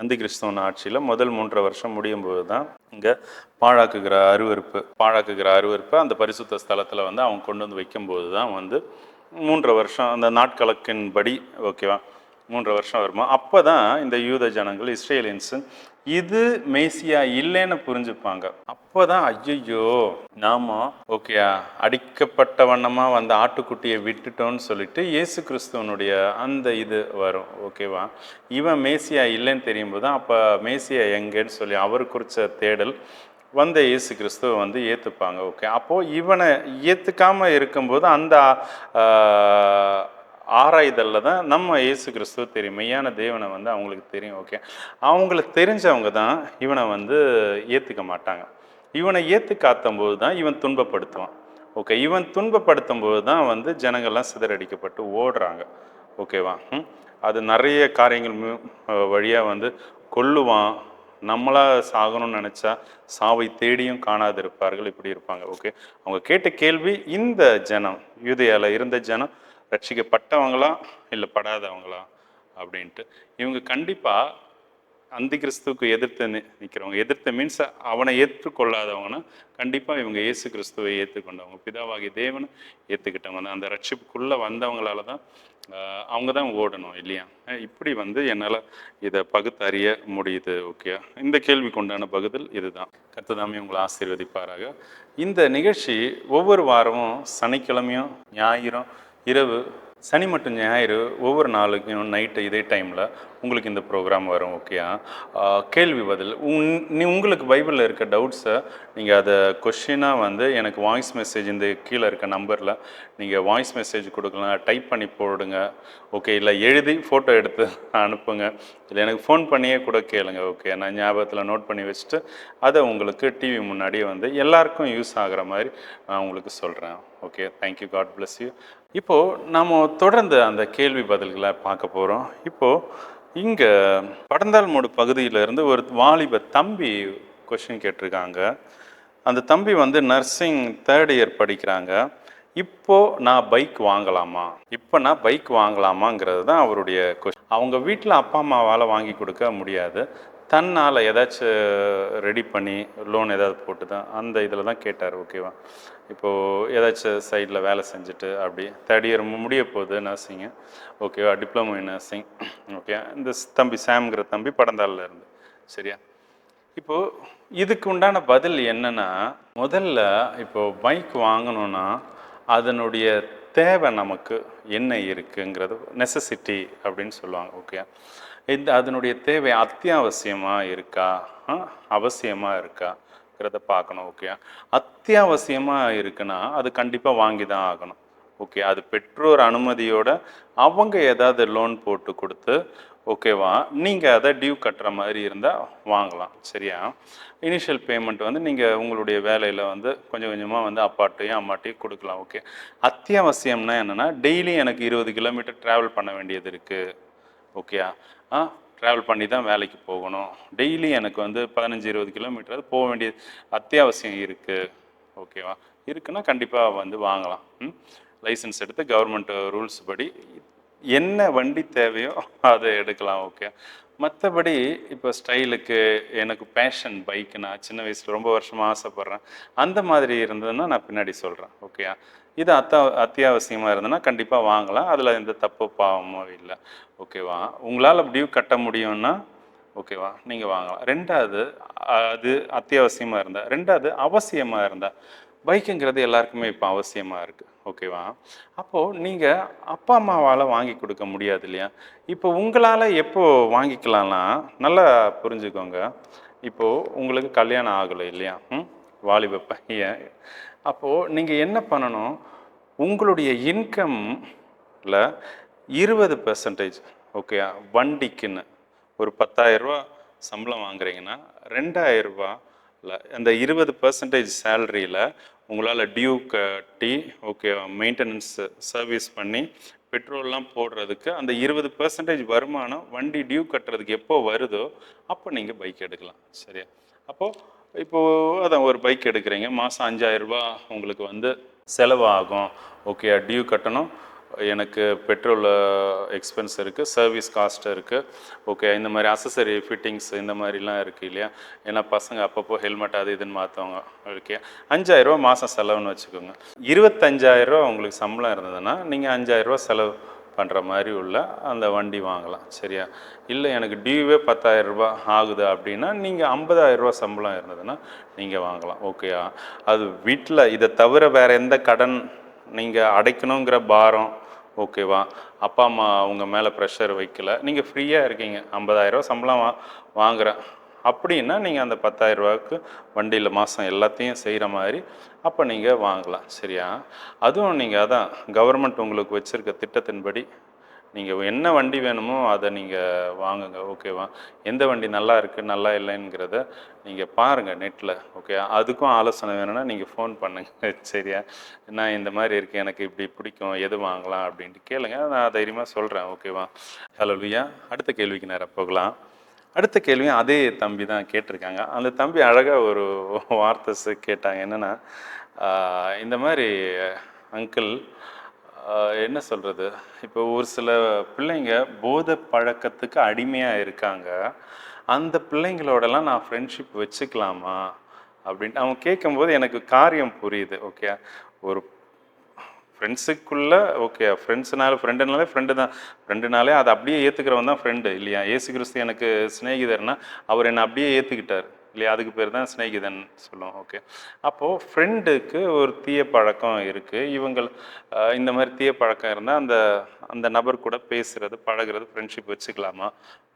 அந்தி கிறிஸ்தவன் ஆட்சியில் முதல் 3 வருஷம் முடியும் போது தான் இங்கே பாழாக்குகிற அருவருப்பு அந்த பரிசுத்த ஸ்தலத்தில் அவங்க கொண்டு வைக்கும்போது தான் 3 வருஷம் அந்த நாட்கணக்கின்படி, ஓகேவா, 3 வருஷம் வருமா. அப்போ தான் இந்த யூத ஜனங்கள் இஸ்ரேலியன்ஸு இது மேசியா இல்லைன்னு புரிஞ்சுப்பாங்க. அப்போ தான் ஐயோ நாம ஓகேயா அடிக்கப்பட்ட வண்ணமாக ஆட்டுக்குட்டியை விட்டுட்டோன்னு சொல்லிட்டு இயேசு கிறிஸ்துவனுடைய அந்த இது வரும். ஓகேவா? இவன் மேசியா இல்லைன்னு தெரியும் போது தான் அப்போ மேசியா எங்கேன்னு சொல்லி அவர் குறித்த தேடல் இயேசு கிறிஸ்துவ ஏற்றுப்பாங்க. ஓகே, அப்போது இவனை ஏற்றுக்காமல் இருக்கும்போது அந்த ஆராய்தலில் தான் நம்ம இயேசு கிறிஸ்துவ தெரியும், மெய்யான தேவனை அவங்களுக்கு தெரியும். ஓகே, அவங்களுக்கு தெரிஞ்சவங்க தான் இவனை ஏற்றுக்க மாட்டாங்க. இவனை ஏற்றுக்காத்தும் போது தான் இவன் துன்பப்படுத்துவான். ஓகே, இவன் துன்பப்படுத்தும் போது தான் ஜனங்கள்லாம் சிதறடிக்கப்பட்டு ஓடுறாங்க. ஓகேவா? அது நிறைய காரியங்கள் வழியாக கொல்லுவான். நம்மளா சாகணும்னு நினச்சா சாவை தேடியும் காணாது இருப்பார்கள், இப்படி இருப்பாங்க. ஓகே, அவங்க கேட்ட கேள்வி, இந்த ஜனம் யூதேயாவில் இருந்த ஜனம் ரட்சிக்கப்பட்டவங்களா இல்லை படாதவங்களா அப்படின்ட்டு. இவங்க கண்டிப்பாக அந்தி கிறிஸ்துவுக்கு எதிர்த்து மீன்ஸ் அவனை ஏற்றுக்கொள்ளாதவங்கன்னா கண்டிப்பாக இவங்க இயேசு கிறிஸ்துவை ஏற்றுக்கொண்டவங்க, பிதாவாகிய தேவனை ஏற்றுக்கிட்டவங்க. அந்த ரட்சிப்புக்குள்ளே வந்தவங்களால தான் அவங்க தான் ஓடணும் இல்லையா? இப்படி என்னால் இதை பகுத்தறிய முடியுது. ஓகே, இந்த கேள்விக்கு உண்டான பகுதில் இதுதான். கர்த்தர் உங்களை ஆசீர்வதிப்பாராக. இந்த நிகழ்ச்சி ஒவ்வொரு வாரமும் சனிக்கிழமையும் ஞாயிறும் இரவு, சனி மற்றும் ஞாயிறு ஒவ்வொரு நாளுக்கும் நைட்டு இதே டைமில் உங்களுக்கு இந்த ப்ரோக்ராம் வரும். ஓகேயா? கேள்வி பதில். உங்களுக்கு பைபிளில் இருக்க டவுட்ஸை நீங்கள் அதை கொஷினாக எனக்கு வாய்ஸ் மெசேஜ் இந்த கீழே இருக்க நம்பரில் நீங்கள் வாய்ஸ் மெசேஜ் கொடுக்கலாம், டைப் பண்ணி போடுங்க. ஓகே, இல்லை எழுதி ஃபோட்டோ எடுத்து அனுப்புங்க, இல்லை எனக்கு ஃபோன் பண்ணியே கூட கேளுங்க. ஓகே, நான் ஞாபகத்தில் நோட் பண்ணி வச்சுட்டு அதை உங்களுக்கு டிவி முன்னாடியே எல்லாருக்கும் யூஸ் ஆகிற மாதிரி நான் உங்களுக்கு சொல்கிறேன். Okay, thank you, God bless you. இப்போது நம்ம தொடர்ந்து அந்த கேள்வி பதில்களை பார்க்க போகிறோம். இப்போது இங்கே படந்தால்மூடு பகுதியிலேருந்து ஒரு வாலிப தம்பி கொஷின் கேட்டிருக்காங்க. அந்த தம்பி வந்து நர்சிங் 3rd இயர் படிக்கிறாங்க. நான் பைக் வாங்கலாமா, நான் பைக் வாங்கலாமாங்கிறது தான் அவருடைய கொஸ்டின். அவங்க வீட்டில் அப்பா அம்மாவால் வாங்கி கொடுக்க முடியாது, தன்னால் ஏதாச்சும் ரெடி பண்ணி லோன் ஏதாவது போட்டு தான் அந்த இதில் தான் கேட்டார். ஓகேவா, இப்போது ஏதாச்சும் சைடில் வேலை செஞ்சுட்டு அப்படி 3rd இயர் முடிய போகுது நர்சிங்கு. ஓகேவா, டிப்ளமோ இன் நர்சிங். ஓகே, இந்த தம்பி சாம்ங்கிற தம்பி படந்தாலில் இருந்து. சரியா, இப்போது இதுக்கு உண்டான பதில் என்னென்னா, முதல்ல இப்போது பைக் வாங்கணுன்னா அதனுடைய தேவை நமக்கு என்ன இருக்குங்கிறது நெசசிட்டி அப்படின்னு சொல்லுவாங்க. ஓகே, அதனுடைய தேவை அத்தியாவசியமாக இருக்கா, அவசியமாக இருக்காங்கிறத பார்க்கணும். ஓகே, அத்தியாவசியமாக இருக்குன்னா அது கண்டிப்பாக வாங்கி தான் ஆகணும். ஓகே, அது பெற்றோர் அனுமதியோட அவங்க ஏதாவது லோன் போட்டு கொடுத்து ஓகேவா, நீங்கள் அதை டியூ கட்டுற மாதிரி இருந்தால் வாங்கலாம். சரியா, இனிஷியல் பேமெண்ட் வந்து நீங்கள் உங்களுடைய வேலையில் வந்து கொஞ்சம் கொஞ்சமாக வந்து அப்பாட்டையும் அம்மாட்டையும் கொடுக்கலாம். ஓகே, அத்தியாவசியம்னா என்னென்னா, டெய்லி எனக்கு 20 கிலோமீட்டர் ட்ராவல் பண்ண வேண்டியது இருக்குது. ஓகேயா, ட்ராவல் பண்ணி தான் வேலைக்கு போகணும், டெய்லி எனக்கு வந்து 15-20 கிலோமீட்டர் போக வேண்டியது அத்தியாவசியம் இருக்குது. ஓகேவா, இருக்குன்னா கண்டிப்பாக வந்து வாங்கலாம். லைசன்ஸ் எடுத்து கவர்மெண்ட் ரூல்ஸ் படி என்ன வண்டி தேவையோ அதை எடுக்கலாம். ஓகே, மற்றபடி இப்போ ஸ்டைலுக்கு எனக்கு பேஷன் பைக்கு, நான் சின்ன வயசில் ரொம்ப வருஷமாக ஆசைப்பட்றேன், அந்த மாதிரி இருந்ததுன்னா நான் பின்னாடி சொல்கிறேன். ஓகே, இது அத்தியாவசியமாக இருந்ததுன்னா கண்டிப்பாக வாங்கலாம், அதில் எந்த தப்பு பாவமோ இல்லை. ஓகேவா, உங்களால் டியூ கட்ட முடியும்னா ஓகேவா நீங்கள் வாங்கலாம். ரெண்டாவது, அது அத்தியாவசியமாக இருந்தால். ரெண்டாவது, அவசியமாக இருந்தால். பைக்குங்கிறது எல்லாருக்குமே இப்போ அவசியமாக இருக்குது. ஓகேவா, அப்போது நீங்கள் அப்பா அம்மாவால் வாங்கி கொடுக்க முடியாது இல்லையா, இப்போ உங்களால் எப்போ வாங்கிக்கலாம்னா நல்லா புரிஞ்சுக்கோங்க. இப்போது உங்களுக்கு கல்யாணம் ஆகலை இல்லையா, வாலிப பையன், அப்போது நீங்கள் என்ன பண்ணணும், உங்களுடைய இன்கம்ல 20% ஓகே, வண்டிக்குன்னு ஒரு 10,000 சம்பளம் வாங்குறீங்கன்னா 2,000 அந்த 20% சேலரியில் உங்களால் டியூ கட்டி ஓகே மெயின்டெனன்ஸ் சர்வீஸ் பண்ணி பெட்ரோல்லாம் போடுறதுக்கு அந்த 20% வருமானம் வண்டி டியூ கட்டுறதுக்கு எப்போ வருதோ அப்போ நீங்கள் பைக் எடுக்கலாம். சரியா, இப்போது அதான் ஒரு பைக் எடுக்கிறீங்க, மாதம் 5,000 உங்களுக்கு வந்து செலவாகும். ஓகே, டியூ கட்டணும், எனக்கு பெட்ரோல் எக்ஸ்பென்ஸ் இருக்குது, சர்வீஸ் காஸ்ட் இருக்குது. ஓகே, இந்த மாதிரி அசசரி ஃபிட்டிங்ஸ் இந்த மாதிரிலாம் இருக்குது இல்லையா, ஏன்னா பசங்க அப்பப்போ ஹெல்மெட் அது இதுன்னு மாற்றுவாங்க. ஓகே, 5,000 மாதம் செலவுன்னு வச்சுக்கோங்க. 25,000 உங்களுக்கு சம்பளம் இருந்ததுன்னா நீங்கள் 5,000 செலவு பண்ணுற மாதிரி உள்ள அந்த வண்டி வாங்கலாம். சரியா, இல்லை எனக்கு டியூவே 10,000 ஆகுது அப்படின்னா நீங்கள் 50,000 சம்பளம் இருந்ததுன்னா நீங்கள் வாங்கலாம். ஓகேயா, அது வீட்டில் இதை தவிர வேறு எந்த கடன் நீங்கள் அடைக்கணுங்கிற பாரம் ஓகேவா, அப்பா அம்மா உங்கள் மேலே ப்ரெஷர் வைக்கல, நீங்கள் ஃப்ரீயாக இருக்கீங்க, 50,000 சம்பளம் வாங்குகிறேன் அப்படின்னா நீங்கள் அந்த 10,000 வண்டியில் மாதம் எல்லாத்தையும் செய்கிற மாதிரி அப்போ நீங்கள் வாங்கலாம். சரியா, அதுவும் நீங்கள் அதான் கவர்மெண்ட் உங்களுக்கு வச்சுருக்க திட்டத்தின்படி நீங்கள் என்ன வண்டி வேணுமோ அதை நீங்கள் வாங்குங்க. ஓகேவா, எந்த வண்டி நல்லா இருக்குது நல்லா இல்லைங்கிறத நீங்கள் பாருங்கள் நெட்டில். ஓகே, அதுக்கும் ஆலோசனை வேணும்னா நீங்கள் ஃபோன் பண்ணுங்கள். சரியா, நான் இந்த மாதிரி இருக்கேன், எனக்கு இப்படி பிடிக்கும், எது வாங்கலாம் அப்படின்ட்டு கேளுங்க, நான் தைரியமாக சொல்கிறேன். ஓகேவா, ஹல்லேலூயா. அடுத்த கேள்விக்கு நேரம் போகலாம். அடுத்த கேள்வியும் அதே தம்பி தான் கேட்டிருக்காங்க. அந்த தம்பி அழகாக ஒரு வார்த்தை கேட்டாங்க, என்னென்னா இந்த மாதிரி அங்கிள் என்ன சொல்கிறது, இப்போ ஒரு சில பிள்ளைங்க போதை பழக்கத்துக்கு அடிமையாக இருக்காங்க, அந்த பிள்ளைங்களோடலாம் நான் ஃப்ரெண்ட்ஷிப் வச்சுக்கலாமா அப்படின்ட்டு அவங்க கேட்கும்போது எனக்கு காரியம் புரியுது. ஓகே, ஒரு ஃப்ரெண்ட்ஸுக்குள்ளே ஓகே, ஃப்ரெண்டுனாலே ஃப்ரெண்டு தான், ஃப்ரெண்டுனாலே அதை அப்படியே ஏற்றுக்கிறவன் தான் ஃப்ரெண்டு இல்லையா. இயேசு கிறிஸ்து எனக்கு சிநேகிதர்னா அவர் என்னை அப்படியே ஏற்றுக்கிட்டார் இல்லையா, அதுக்கு பேர் தான் சிநேகிதன் சொல்லுவோம். ஓகே, அப்போது ஃப்ரெண்டுக்கு ஒரு தீய பழக்கம் இருக்குது, இவங்கள் இந்த மாதிரி தீய பழக்கம் இருந்தால் அந்த அந்த நபர் கூட பேசுகிறது பழகிறது ஃப்ரெண்ட்ஷிப் வச்சுக்கலாமா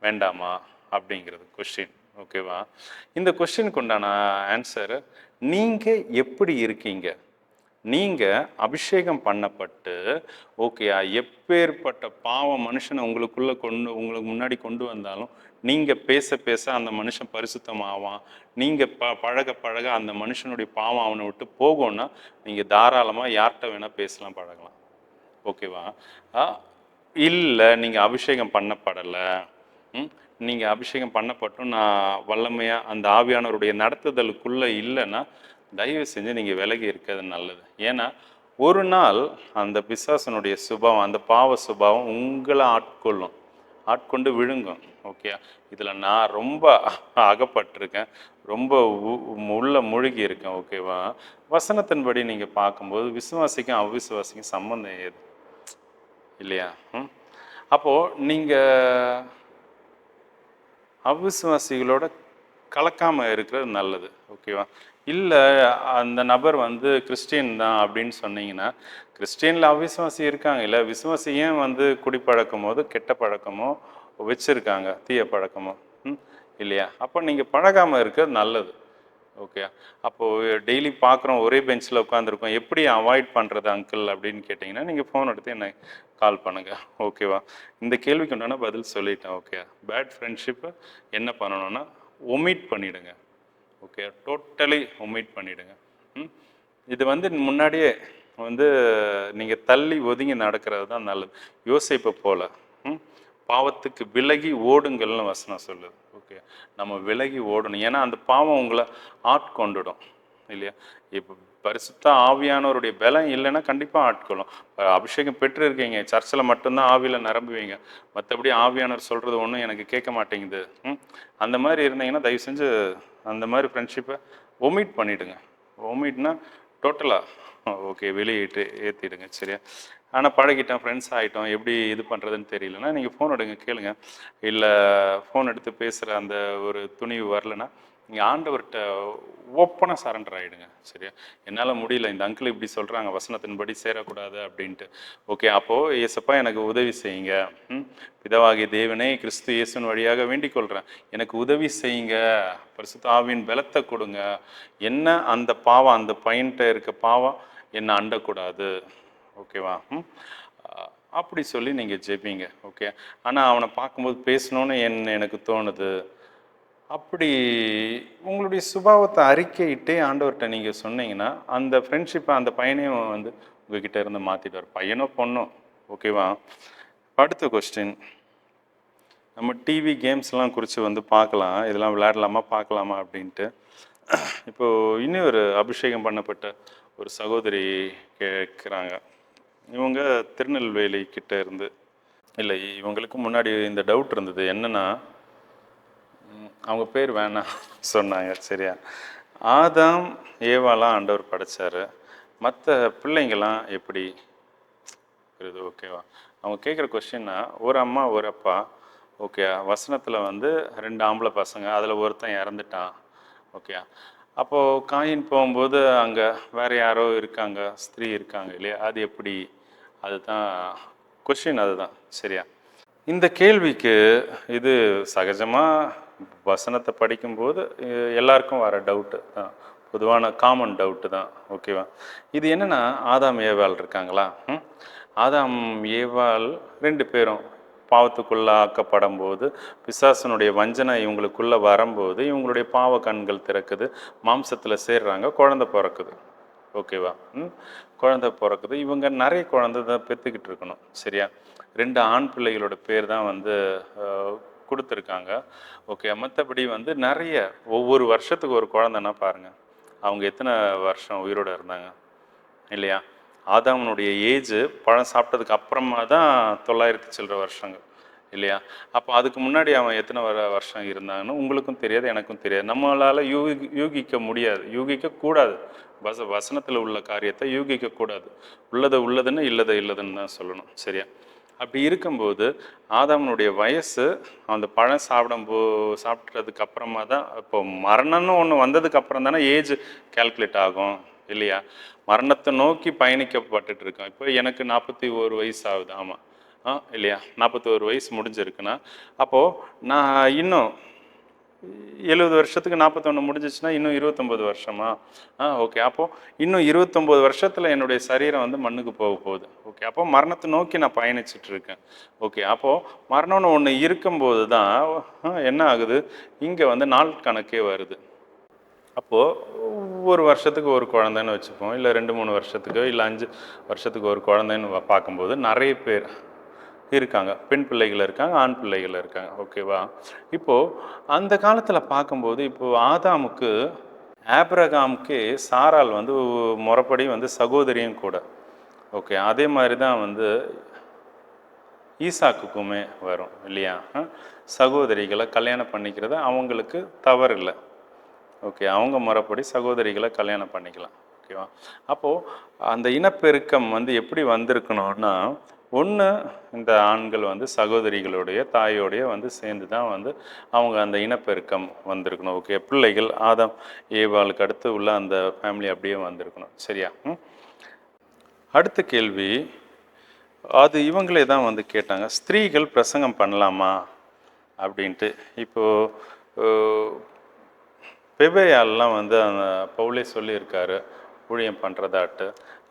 வேண்டாமா அப்படிங்கிறது கொஸ்டின். ஓகேவா, இந்த கொஸ்டினுக்கு உண்டான ஆன்சரு நீங்கள் எப்படி இருக்கீங்க, நீங்கள் அபிஷேகம் பண்ணப்பட்டு ஓகேயா, எப்பேற்பட்ட பாவம் மனுஷனை உங்களுக்கு முன்னாடி கொண்டு வந்தாலும் நீங்கள் பேச பேச அந்த மனுஷன் பரிசுத்தமாவான். நீங்கள் பழக பழக அந்த மனுஷனுடைய பாவம் அவனை விட்டு போகும்னா நீங்கள் தாராளமாக யார்கிட்ட வேணால் பேசலாம், பழகலாம். ஓகேவா? இல்லை நீங்கள் அபிஷேகம் பண்ணப்படலை, நீங்கள் அபிஷேகம் பண்ணப்பட்டும் நான் வல்லமையாக அந்த ஆவியானவருடைய நடத்துதலுக்குள்ளே இல்லைன்னா தயவு செஞ்சு நீங்கள் விலகி இருக்கிறது நல்லது. ஏன்னா ஒரு நாள் அந்த பிசாசனுடைய சுபாவம், அந்த பாவ சுபாவம் உங்களை ஆட்கொண்டு விழுங்கும். ஓகே, இதில் நான் ரொம்ப அகப்பட்டிருக்கேன், ரொம்ப உள்ள மூழ்கி இருக்கேன். ஓகேவா? வசனத்தின்படி நீங்கள் பார்க்கும்போது விசுவாசிக்கும் அவிசுவாசிக்கும் சம்மந்தம் ஏது இல்லையா? அப்போது நீங்கள் அவிசுவாசிகளோட கலக்காமல் இருக்கிறது நல்லது. ஓகேவா? இல்லை அந்த நபர் வந்து கிறிஸ்டின் தான் அப்படின்னு சொன்னீங்கன்னா, கிறிஸ்டியனில் அவிசுவாசி இருக்காங்க, இல்லை விசுவாசி ஏன் குடிப்பழக்கம் போது கெட்ட பழக்கமோ வச்சுருக்காங்க, தீய பழக்கமோ இல்லையா? அப்போ நீங்கள் பழகாமல் இருக்கிறது நல்லது. ஓகே, அப்போது டெய்லி பார்க்குறோம், ஒரே பெஞ்சில் உட்காந்துருக்கோம், எப்படி அவாய்ட் பண்ணுறது அங்கிள் அப்படின்னு கேட்டிங்கன்னா நீங்கள் ஃபோன் எடுத்து என்னை கால் பண்ணுங்கள். ஓகேவா? இந்த கேள்விக்கு உண்டான பதில் சொல்லிட்டேன். ஓகே, பேட் ஃப்ரெண்ட்ஷிப்பை என்ன பண்ணணும்னா ஒமிட் பண்ணிவிடுங்க. ஓகே, டோட்டலி ஒமிட் பண்ணிவிடுங்க. இது முன்னாடியே நீங்கள் தள்ளி ஒதுங்கி நடக்கிறது தான் நல்லது. யோசிப்பை போல் பாவத்துக்கு விலகி ஓடுங்கள்னு வசனம் சொல்லுது. ஓகே, நம்ம விலகி ஓடணும். ஏன்னா அந்த பாவம் உங்களை ஆட்கொண்டுடும் இல்லையா? இப்போ பரிசுத்த ஆவியானவருடைய பலம் இல்லைன்னா கண்டிப்பாக ஆட்கொள்ளும். அபிஷேகம் பெற்று இருக்கீங்க, சர்ச்சில் மட்டும்தான் ஆவியில் நிரம்புவீங்க, மற்றபடி ஆவியானவர் சொல்கிறது ஒன்றும் எனக்கு கேட்க மாட்டேங்குது, அந்த மாதிரி இருந்தீங்கன்னா தயவு செஞ்சு அந்த மாதிரி ஃப்ரெண்ட்ஷிப்பை ஒமிட் பண்ணிவிடுங்க. ஒமிட்னா டோட்டலாக ஓகே வெளியிட்டு ஏற்றிடுங்க. சரியா? ஆனால் பழகிட்டோம், ஃப்ரெண்ட்ஸ் ஆகிட்டோம், எப்படி இது பண்ணுறதுன்னு தெரியலன்னா நீங்கள் ஃபோன் எடுங்க, கேளுங்க. இல்லை ஃபோன் எடுத்து பேசுகிற அந்த ஒரு துணிவு வரலன்னா நீங்கள் ஆண்டவர்கிட்ட ஓப்பனாக சரண்டர் ஆகிடுங்க. சரியா? என்னால் முடியல, இந்த அங்கிள் இப்படி சொல்கிறாங்க, வசனத்தின்படி சேரக்கூடாது அப்படின்ட்டு. ஓகே, அப்போது இயேசப்பா எனக்கு உதவி செய்யுங்க, பிதாவாகிய தேவனே கிறிஸ்து இயேசுவின் வழியாக வேண்டிக் கொள்கிறேன், எனக்கு உதவி செய்யுங்க, பரிசுத்த ஆவியின் பலத்தை கொடுங்க, என்ன அந்த பாவம், அந்த பையன்கிட்ட இருக்க பாவம் என்னை அண்டக்கூடாது. ஓகேவா? அப்படி சொல்லி நீங்கள் ஜெபிங்க. ஓகே, ஆனால் அவனை பார்க்கும்போது பேசணுன்னு எனக்கு தோணுது, அப்படி உங்களுடைய சுபாவத்தை அறிக்கையிட்டே ஆண்டவர்கிட்ட நீங்கள் சொன்னீங்கன்னா அந்த ஃப்ரெண்ட்ஷிப்பை அந்த பையனையும் உங்ககிட்ட இருந்து மாற்றிடுவார், பையனோ பொண்ணோ. ஓகேவா? அடுத்த கொஸ்டின், நம்ம டிவி கேம்ஸ்லாம் குறித்து பார்க்கலாம், இதெல்லாம் விளையாடலாமா பார்க்கலாமா அப்படின்ட்டு. இப்போது இன்னும் ஒரு அபிஷேகம் பண்ணப்பட்ட ஒரு சகோதரி கேட்குறாங்க. இவங்க திருநெல்வேலி கிட்ட இருந்து, இல்லை இவங்களுக்கு முன்னாடி இந்த டவுட் இருந்தது, என்னென்னா அவங்க பேர் வேணாம் சொன்னாங்க. சரியா? ஆதாம் ஏவாலாம் ஆண்டவர் படைச்சார், மற்ற பிள்ளைங்கள்லாம் எப்படி இருக்குது? ஓகேவா? அவங்க கேட்குற கொஸ்டின்னா, ஒரு அம்மா ஒரு அப்பா, ஓகே, வசனத்தில் 2 ஆம்பளை பசங்க, அதில் ஒருத்தன் இறந்துட்டான். ஓகே, அப்போது காயின் போகும்போது அங்கே வேறு யாரோ இருக்காங்க, ஸ்திரீ இருக்காங்க இல்லையா? அது எப்படி? அதுதான் கொஸ்டின், அதுதான். சரியா? இந்த கேள்விக்கு இது சகஜமாக வசனத்தை படிக்கும்போது எல்லாருக்கும் வர டவுட்டு தான், பொதுவான காமன் டவுட்டு தான். ஓகேவா? இது என்னென்னா, ஆதாம் ஏவாள் இருக்காங்களா? ஆதாம் ஏவாள் 2 பேரும் பாவத்துக்குள்ளே ஆக்கப்படும் போது, பிசாசனுடைய வஞ்சனை இவங்களுக்குள்ளே வரும்போது இவங்களுடைய பாவ கண்கள் திறக்குது, மாம்சத்தில் சேர்றாங்க, குழந்தை பிறக்குது. ஓகேவா? குழந்தை பிறக்குது. இவங்க நிறைய குழந்தை தான் பெற்றுக்கிட்டு இருக்கணும். சரியா? 2 ஆண் பிள்ளைகளோட பேர் தான் கொடுத்துருக்காங்க. ஓகே, மற்றபடி நிறைய ஒவ்வொரு வருஷத்துக்கு ஒரு குழந்தைன்னா பாருங்கள், அவங்க எத்தனை வருஷம் உயிரோடு இருந்தாங்க இல்லையா? ஆதாமனுடைய ஏஜ் பழம் சாப்பிட்டதுக்கு அப்புறமா தான் 900 சில்லற வருஷங்கள் இல்லையா? அப்போ அதுக்கு முன்னாடி அவன் எத்தனை வருஷம் இருந்தாங்கன்னு உங்களுக்கும் தெரியாது, எனக்கும் தெரியாது, நம்மளால் யூகிக்க முடியாது, யூகிக்கக்கூடாது. வசனத்தில் உள்ள காரியத்தை யூகிக்கக்கூடாது. உள்ளதுன்னு இல்லைன்னு தான் சொல்லணும். சரியா? அப்படி இருக்கும்போது ஆதாமனுடைய வயசு அந்த பழம் சாப்பிட்றதுக்கு அப்புறமா தான், இப்போ மரணம்னு ஒன்று வந்ததுக்கு அப்புறம் தானே ஏஜ் கால்குலேட் ஆகும் இல்லையா? மரணத்தை நோக்கி பயணிக்கப்பட்டுட்டு இருக்கோம். இப்போ எனக்கு 41 வயசு ஆகுது. ஆமாம், இல்லையா? 41 வயசு முடிஞ்சிருக்குன்னா அப்போது நான் இன்னும் 70 வருஷத்துக்கு 41 முடிஞ்சிச்சுன்னா இன்னும் 29 வருஷமா? ஓகே. அப்போது இன்னும் 29 வருஷத்தில் என்னுடைய சரீரம் வந்து மண்ணுக்கு போக போகுது. ஓகே. அப்போ மரணத்தை நோக்கி நான் பயணிச்சுட்டு இருக்கேன். ஓகே. அப்போது மரணம்னு ஒன்று இருக்கும்போது தான் என்ன ஆகுது, இங்கே வந்து நாள் கணக்கே வருது. அப்போது ஒரு வருஷத்துக்கு ஒரு குழந்தைன்னு வச்சுப்போம், இல்லை 2-3 வருஷத்துக்கு, இல்லை 5 வருஷத்துக்கு ஒரு குழந்தைன்னு பார்க்கும்போது நிறைய பேர் இருக்காங்க. பெண் பிள்ளைகள் இருக்காங்க, ஆண் பிள்ளைகள் இருக்காங்க. ஓகேவா? இப்போது அந்த காலத்தில் பார்க்கும்போது, இப்போது ஆதாமுக்கு ஆபிரகாமுக்கு சாராள் வந்து முறைப்படி வந்து சகோதரியும் கூட. ஓகே. அதே மாதிரி தான் வந்து ஈசாக்குக்குமே வரும் இல்லையா? சகோதரிகளை கல்யாணம் பண்ணிக்கிறது அவங்களுக்கு தவறு இல்லை. ஓகே. அவங்க முறைப்படி சகோதரிகளை கல்யாணம் பண்ணிக்கலாம். ஓகேவா? அப்போது அந்த இனப்பெருக்கம் வந்து எப்படி வந்திருக்கணும்னா, ஒன்று இந்த ஆண்கள் வந்து சகோதரிகளுடைய தாயோடைய வந்து சேர்ந்து தான் வந்து அவங்க அந்த இனப்பெருக்கம் வந்திருக்கணும். ஓகே. பிள்ளைகள் ஆதாம் ஏவாளுக்கு அடுத்து உள்ள அந்த ஃபேமிலி அப்படியே வந்திருக்கணும். சரியா? அடுத்த கேள்வி, அது இவங்களே தான் வந்து கேட்டாங்க, ஸ்திரீகள் பிரசங்கம் பண்ணலாமா அப்படின்ட்டு. இப்போது பெபேயாலெலாம் வந்து அந்த பவுலே சொல்லியிருக்காரு ஊழியம் பண்ணுறதாட்டு.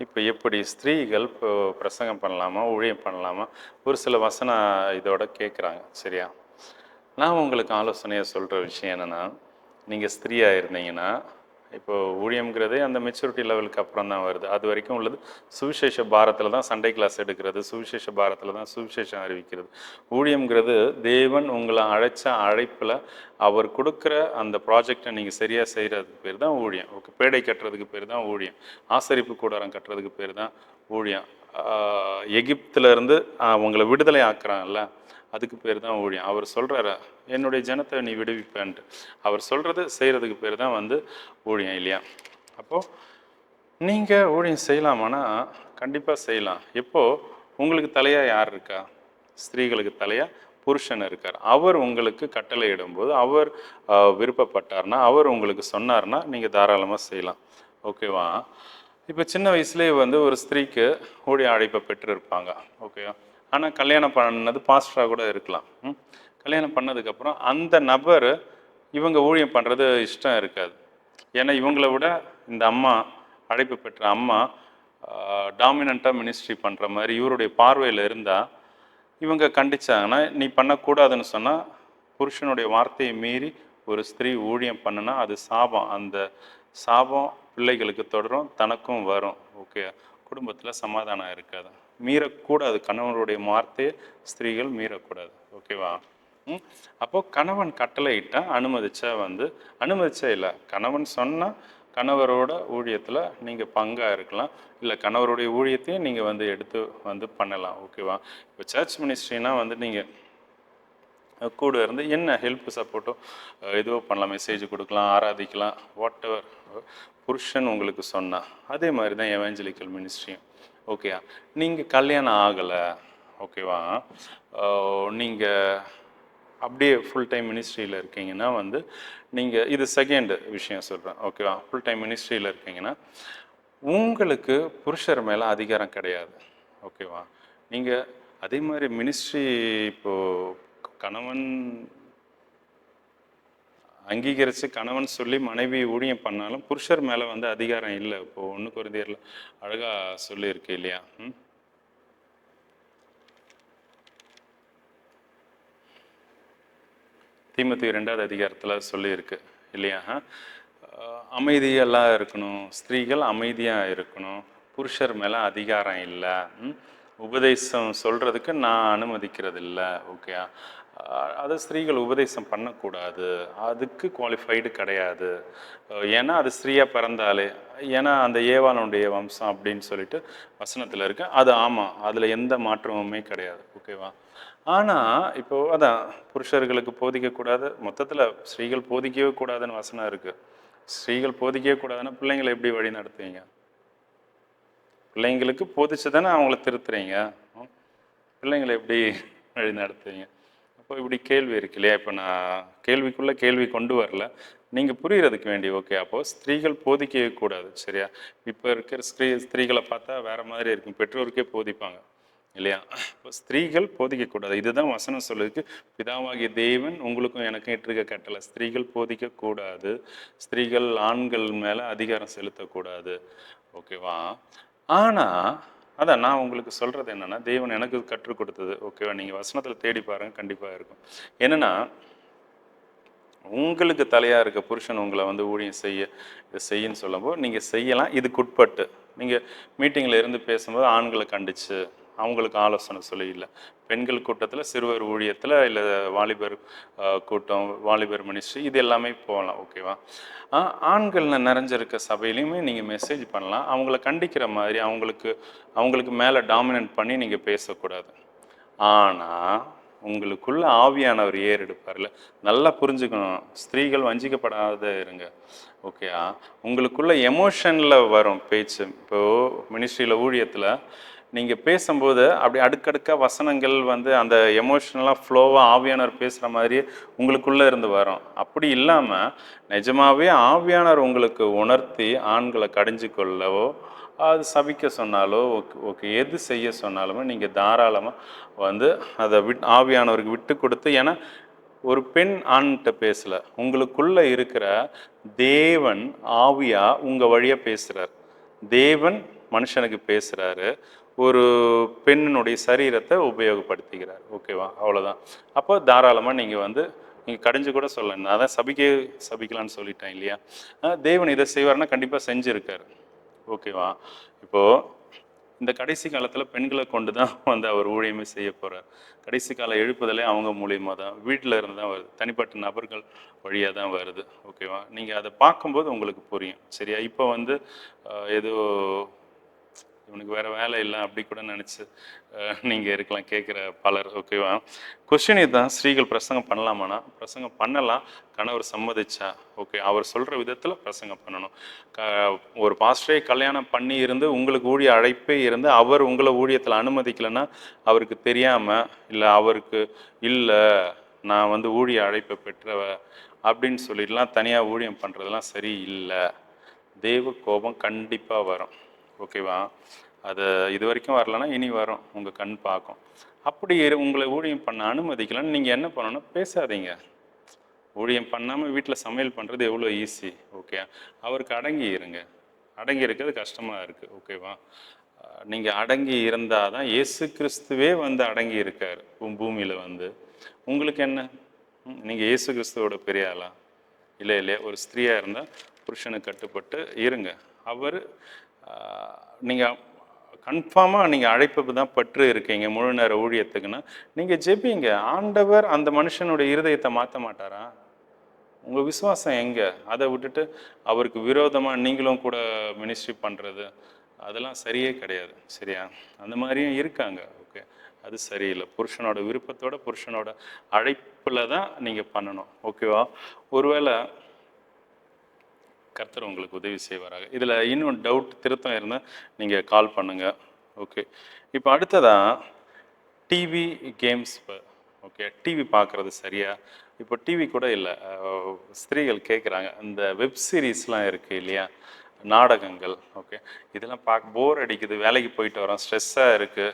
இப்போ எப்படி ஸ்திரீகள் இப்போ பிரசங்கம் பண்ணலாமா, ஊழியம் பண்ணலாமா, ஒரு சில வசனம் இதோட கேட்குறாங்க. சரியா? நான் உங்களுக்கு ஆலோசனையாக சொல்கிற விஷயம் என்னென்னா, நீங்கள் ஸ்திரீயாக இருந்தீங்கன்னா, இப்போது ஊழியம்ங்கிறதே அந்த மெச்சூரிட்டி லெவலுக்கு அப்புறம் தான் வருது. அது வரைக்கும் உள்ளது சுவிசேஷ பாரத்தில் தான் சண்டே கிளாஸ் எடுக்கிறது, சுவிசேஷ பாரத்தில் தான் சுவிசேஷம் அறிவிக்கிறது. ஊழியம்ங்கிறது தேவன் உங்களை அழைச்ச அழைப்பில் அவர் கொடுக்குற அந்த ப்ராஜெக்டை நீங்கள் சரியாக செய்கிறதுக்கு பேர் தான் ஊழியம். ஓகே. பேடை கட்டுறதுக்கு பேர் தான் ஊழியம். ஆசரிப்பு கூடாரம் கட்டுறதுக்கு பேர் தான் ஊழியம். எகிப்திலேருந்து உங்களை விடுதலை ஆக்குறாங்கல்ல, அதுக்கு பேர் தான் ஊழியம். அவர் சொல்கிறார என்னுடைய ஜனத்தை நீ விடுவிப்பேன்ட்டு, அவர் சொல்கிறது செய்கிறதுக்கு பேர் தான் வந்து ஊழியம் இல்லையா? அப்போது நீங்கள் ஊழியம் செய்யலாமான்னா கண்டிப்பாக செய்யலாம். எப்போது உங்களுக்கு தலையாக யார் இருக்கா? ஸ்திரீகளுக்கு தலையாக புருஷன் இருக்கார். அவர் உங்களுக்கு கட்டளை இடும்போது, அவர் விருப்பப்பட்டார்னா, அவர் உங்களுக்கு சொன்னார்னா நீங்கள் தாராளமாக செய்யலாம். ஓகேவா? இப்போ சின்ன வயசுலேயே வந்து ஒரு ஸ்திரீக்கு ஊழிய அழைப்பை பெற்றிருப்பாங்க. ஓகேவா? ஆனால் கல்யாணம் பண்ணது பாஸ்டராக கூட இருக்கலாம். கல்யாணம் பண்ணதுக்கப்புறம் அந்த நபர் இவங்க ஊழியம் பண்ணுறது இஷ்டம் இருக்காது. ஏன்னா இவங்களை விட இந்த அம்மா, அழைப்பு பெற்ற அம்மா டாமினண்ட்டாக மினிஸ்ட்ரி பண்ணுற மாதிரி இவருடைய பார்வையில் இருந்தால், இவங்க கண்டிச்சாங்கன்னா, நீ பண்ணக்கூடாதுன்னு சொன்னால், புருஷனுடைய வார்த்தையை மீறி ஒரு ஸ்திரீ ஊழியம் பண்ணுனா அது சாபம். அந்த சாபம் பிள்ளைகளுக்கு தொடரும், தனக்கும் வரும். ஓகே. குடும்பத்தில் சமாதானம் இருக்காது. மீறக்கூடாது. கணவனுடைய வார்த்தையை ஸ்திரீகள் மீறக்கூடாது. ஓகேவா? அப்போது கணவன் கட்டளையிட்டா அனுமதிச்சா வந்து அனுமதிச்சா இல்லை, கணவன் சொன்னால் கணவரோட ஊழியத்தில் நீங்கள் பங்காக இருக்கலாம், இல்லை கணவருடைய ஊழியத்தையும் நீங்கள் வந்து எடுத்து வந்து பண்ணலாம். ஓகேவா? இப்போ சர்ச் மினிஸ்ட்ரினா வந்து நீங்கள் கூட இருந்து என்ன ஹெல்ப் சப்போர்ட்டோ எதுவோ பண்ணலாம், மெசேஜ் கொடுக்கலாம், ஆராதிக்கலாம், வாட் எவர் புருஷன் உங்களுக்கு சொன்னால். அதே மாதிரி தான் எவாஞ்சலிக்கல் மினிஸ்ட்ரியும். ஓகேவா? நீங்கள் கல்யாணம் ஆகலை, ஓகேவா, நீங்கள் அப்படியே ஃபுல் டைம் மினிஸ்ட்ரியில் இருக்கீங்கன்னா வந்து நீங்கள் இது செகண்ட் விஷயம் சொல்கிறேன். ஓகேவா? ஃபுல் டைம் மினிஸ்ட்ரியில் இருக்கீங்கன்னா உங்களுக்கு புருஷர் மேலே அதிகாரம் கிடையாது. ஓகேவா? நீங்கள் அதே மாதிரி மினிஸ்ட்ரி இப்போது கணவன் அங்கீகரித்து கணவன் சொல்லி மனைவி ஊழியம் பண்ணாலும் புருஷர் மேலே வந்து அதிகாரம் இல்லை. இப்போது 1 கொரிந்தியரில் அழகாக சொல்லியிருக்கு இல்லையா? தீமோத்தேயு 2வது அதிகாரத்தில் சொல்லியிருக்கு இல்லையா? அமைதியெல்லாம் இருக்கணும், ஸ்திரீகள் அமைதியாக இருக்கணும், புருஷர் மேலே அதிகாரம் இல்லை, உபதேசம் சொல்கிறதுக்கு நான் அனுமதிக்கிறது இல்லை. ஓகே. அது ஸ்திரீகள் உபதேசம் பண்ணக்கூடாது, அதுக்கு குவாலிஃபைடு கிடையாது. ஏன்னா அது ஸ்திரீயாக பிறந்தாலே, ஏன்னா அந்த ஏவாளுடைய வம்சம் அப்படின்னு சொல்லிட்டு வசனத்தில் இருக்கு. அது ஆமாம், அதில் எந்த மாற்றமுமே கிடையாது. ஓகேவா? ஆனால் இப்போது அதான் புருஷர்களுக்கு போதிக்கக்கூடாது, மொத்தத்தில் ஸ்திரீகள் போதிக்கவே கூடாதுன்னு வசனம் இருக்குது. ஸ்திரீகள் போதிக்கவே கூடாதுன்னா பிள்ளைங்களை எப்படி வழி நடத்துவீங்க? பிள்ளைங்களுக்கு போதிச்சு தானே அவங்கள திருத்துறீங்க. பிள்ளைங்களை எப்படி வழி நடத்துவீங்க? அப்போ இப்படி கேள்வி இருக்கு இல்லையா? இப்போ நான் கேள்விக்குள்ளே கேள்வி கொண்டு வரல, நீங்கள் புரிகிறதுக்கு வேண்டி. ஓகே. அப்போது ஸ்திரீகள் போதிக்கவே கூடாது. சரியா? இப்போ இருக்கிற ஸ்திரீகளை பார்த்தா வேறு மாதிரி இருக்கும். பெற்றோருக்கே போதிப்பாங்க இல்லையா? இப்போ ஸ்திரீகள் போதிக்கக்கூடாது. இதுதான் வசனம் சொல்லுது. பிதாவாகிய தேவன் உங்களுக்கும் எனக்கும் இட்டிருக்க கட்டளை. ஸ்திரீகள் போதிக்கக்கூடாது. ஸ்திரீகள் ஆண்கள் மேலே அதிகாரம் செலுத்தக்கூடாது. ஓகேவா? ஆனால் அதான் நான் உங்களுக்கு சொல்கிறது என்னென்னா, தேவன் எனக்கு கற்றுக் கொடுத்தது. ஓகேவா? நீங்கள் வசனத்தில் தேடி பாருங்கள், கண்டிப்பாக இருக்கும். என்னென்னா, உங்களுக்கு தலையாக இருக்க புருஷன் உங்களை வந்து ஊழியம் செய்ய இதை செய்யன்னு சொல்லும்போது நீங்கள் செய்யலாம். இதுக்கு உட்பட்டு நீங்கள் மீட்டிங்கில் இருந்து பேசும்போது ஆண்களை கண்டிச்சு அவங்களுக்கு ஆலோசனை சொல்லி இல்லை, பெண்கள் கூட்டத்தில், சிறுவர் ஊழியத்தில், இல்லை வாலிபர் கூட்டம், வாலிபர் மினிஸ்ட்ரி, இது எல்லாமே போகலாம். ஓகேவா? ஆண்கள் நிறைஞ்சிருக்க சபையிலையுமே நீங்கள் மெசேஜ் பண்ணலாம். அவங்கள கண்டிக்கிற மாதிரி அவங்களுக்கு மேலே டாமினேட் பண்ணி நீங்கள் பேசக்கூடாது. ஆனால் உங்களுக்குள்ள ஆவியானவர் ஏறெடுப்பார்ல. நல்லா புரிஞ்சுக்கணும், ஸ்திரீகள் வஞ்சிக்கப்படாத இருங்க. ஓகேயா? உங்களுக்குள்ள எமோஷனில் வரும் பேச்சு. இப்போது மினிஸ்ட்ரியில் ஊழியத்தில் நீங்கள் பேசும்போது அப்படி அடுக்கடுக்காக வசனங்கள் வந்து அந்த எமோஷனலாக ஃப்ளோவாக ஆவியானவர் பேசுகிற மாதிரியே உங்களுக்குள்ளே இருந்து வரும். அப்படி இல்லாமல் நிஜமாகவே ஆவியானவர் உங்களுக்கு உணர்த்தி ஆண்களை கடிஞ்சு கொள்ளவோ அது சபிக்க சொன்னாலோ ஓகே எது செய்ய சொன்னாலுமே நீங்கள் தாராளமாக வந்து அதை ஆவியானவருக்கு விட்டு கொடுத்து, ஏன்னா ஒரு பெண் ஆண்கிட்ட பேசலை, உங்களுக்குள்ளே இருக்கிற தேவன் ஆவியா உங்கள் வழியாக பேசுகிறார். தேவன் மனுஷனுக்கு பேசுகிறாரு, ஒரு பெண்ணினுடைய சரீரத்தை உபயோகப்படுத்திக்கிறார். ஓகேவா? அவ்வளோதான். அப்போ தாராளமாக நீங்கள் கடிஞ்சு கூட சொல்லணும். அதான் சபிக்கலான்னு சொல்லிட்டேன் இல்லையா? தேவன் இதை செய்வார்னா கண்டிப்பாக செஞ்சுருக்காரு. ஓகேவா? இப்போது இந்த கடைசி காலத்தில் பெண்களை கொண்டு தான் வந்து அவர் ஊழியமே செய்ய போகிறார். கடைசி கால எழுப்புதலே அவங்க மூலியமாக தான், வீட்டில் இருந்து தான் வருது, தனிப்பட்ட நபர்கள் வழியாக தான் வருது. ஓகேவா? நீங்கள் அதை பார்க்கும்போது உங்களுக்கு புரியும். சரியா? இப்போ வந்து ஏதோ இவனுக்கு வேறு வேலை இல்லை அப்படி கூட நினச்சி நீங்கள் இருக்கலாம் கேட்குற பலர். ஓகேவா? கொஸ்டின் இதுதான், ஸ்திரீகள் பிரசங்கம் பண்ணலாமானா? பிரசங்கம் பண்ணலாம், கணவர் சம்மதிச்சா. ஓகே, அவர் சொல்கிற விதத்தில் பிரசங்கம் பண்ணணும். ஒரு பாஸ்டரே கல்யாணம் பண்ணி இருந்து உங்களுக்கு ஊழிய அழைப்பே இருந்து அவர் உங்களை ஊழியத்தில் அனுமதிக்கலைன்னா, அவருக்கு தெரியாமல் இல்லை அவருக்கு இல்லை நான் வந்து ஊழிய அழைப்பை பெற்றவ அப்படின்னு சொல்லிடலாம் தனியாக ஊழியம் பண்ணுறதுலாம் சரி இல்லை. தெய்வ கோபம் கண்டிப்பாக வரும். ஓகேவா? அது இது வரைக்கும் வரலன்னா இனி வரும், உங்கள் கண் பார்க்கும். அப்படி உங்களை ஊழியம் பண்ண அனுமதிக்கலன்னு நீங்கள் என்ன பண்ணணும்? பேசாதீங்க. ஊழியம் பண்ணாமல் வீட்டில் சமையல் பண்ணுறது எவ்வளோ ஈஸி. ஓகே, அவருக்கு அடங்கி இருங்க. அடங்கி இருக்கிறது கஷ்டமாக இருக்குது. ஓகேவா? நீங்கள் அடங்கி இருந்தால் தான் இயேசு கிறிஸ்துவே வந்து அடங்கி இருக்கார் பூமியில் வந்து. உங்களுக்கு என்ன? நீங்கள் இயேசு கிறிஸ்துவோட பெரிய ஆளா? இல்லை இல்லையா? ஒரு ஸ்திரீயாக இருந்தால் புருஷனுக்கு கட்டுப்பட்டு இருங்க. அவர் நீங்கள் கன்ஃபார்மாக நீங்கள் அழைப்பு தான் பற்று இருக்கீங்க முழு நேர ஊழியத்துக்குன்னா நீங்கள் ஜெபிங்க. ஆண்டவர் அந்த மனுஷனுடைய இருதயத்தை மாற்ற மாட்டாரா? உங்கள் விசுவாசம் எங்கே? அதை விட்டுட்டு அவருக்கு விரோதமாக நீங்களும் கூட மினிஸ்ட்ரி பண்ணுறது அதெல்லாம் சரியே கிடையாது. சரியா? அந்த மாதிரியும் இருக்காங்க. ஓகே, அது சரியில்லை. புருஷனோட விருப்பத்தோட புருஷனோட அழைப்பில் தான் நீங்கள் பண்ணணும். ஓகேவா? ஒருவேளை கர்த்தர் உங்களுக்கு உதவி செய்வாராக. இதில் இன்னும் டவுட் திருத்தம் இருந்தால் நீங்கள் கால் பண்ணுங்கள். ஓகே, இப்போ அடுத்ததாக டிவி கேம்ஸ். ஓகே, டிவி பார்க்குறது சரியா? இப்போ டிவி கூட இல்லை, ஸ்திரீகள் கேட்குறாங்க, இந்த வெப் சீரீஸ்லாம் இருக்குது இல்லையா, நாடகங்கள். ஓகே, இதெல்லாம் பார்க்க போர் அடிக்குது, வேலைக்கு போயிட்டு வரோம், ஸ்ட்ரெஸ்ஸாக இருக்குது,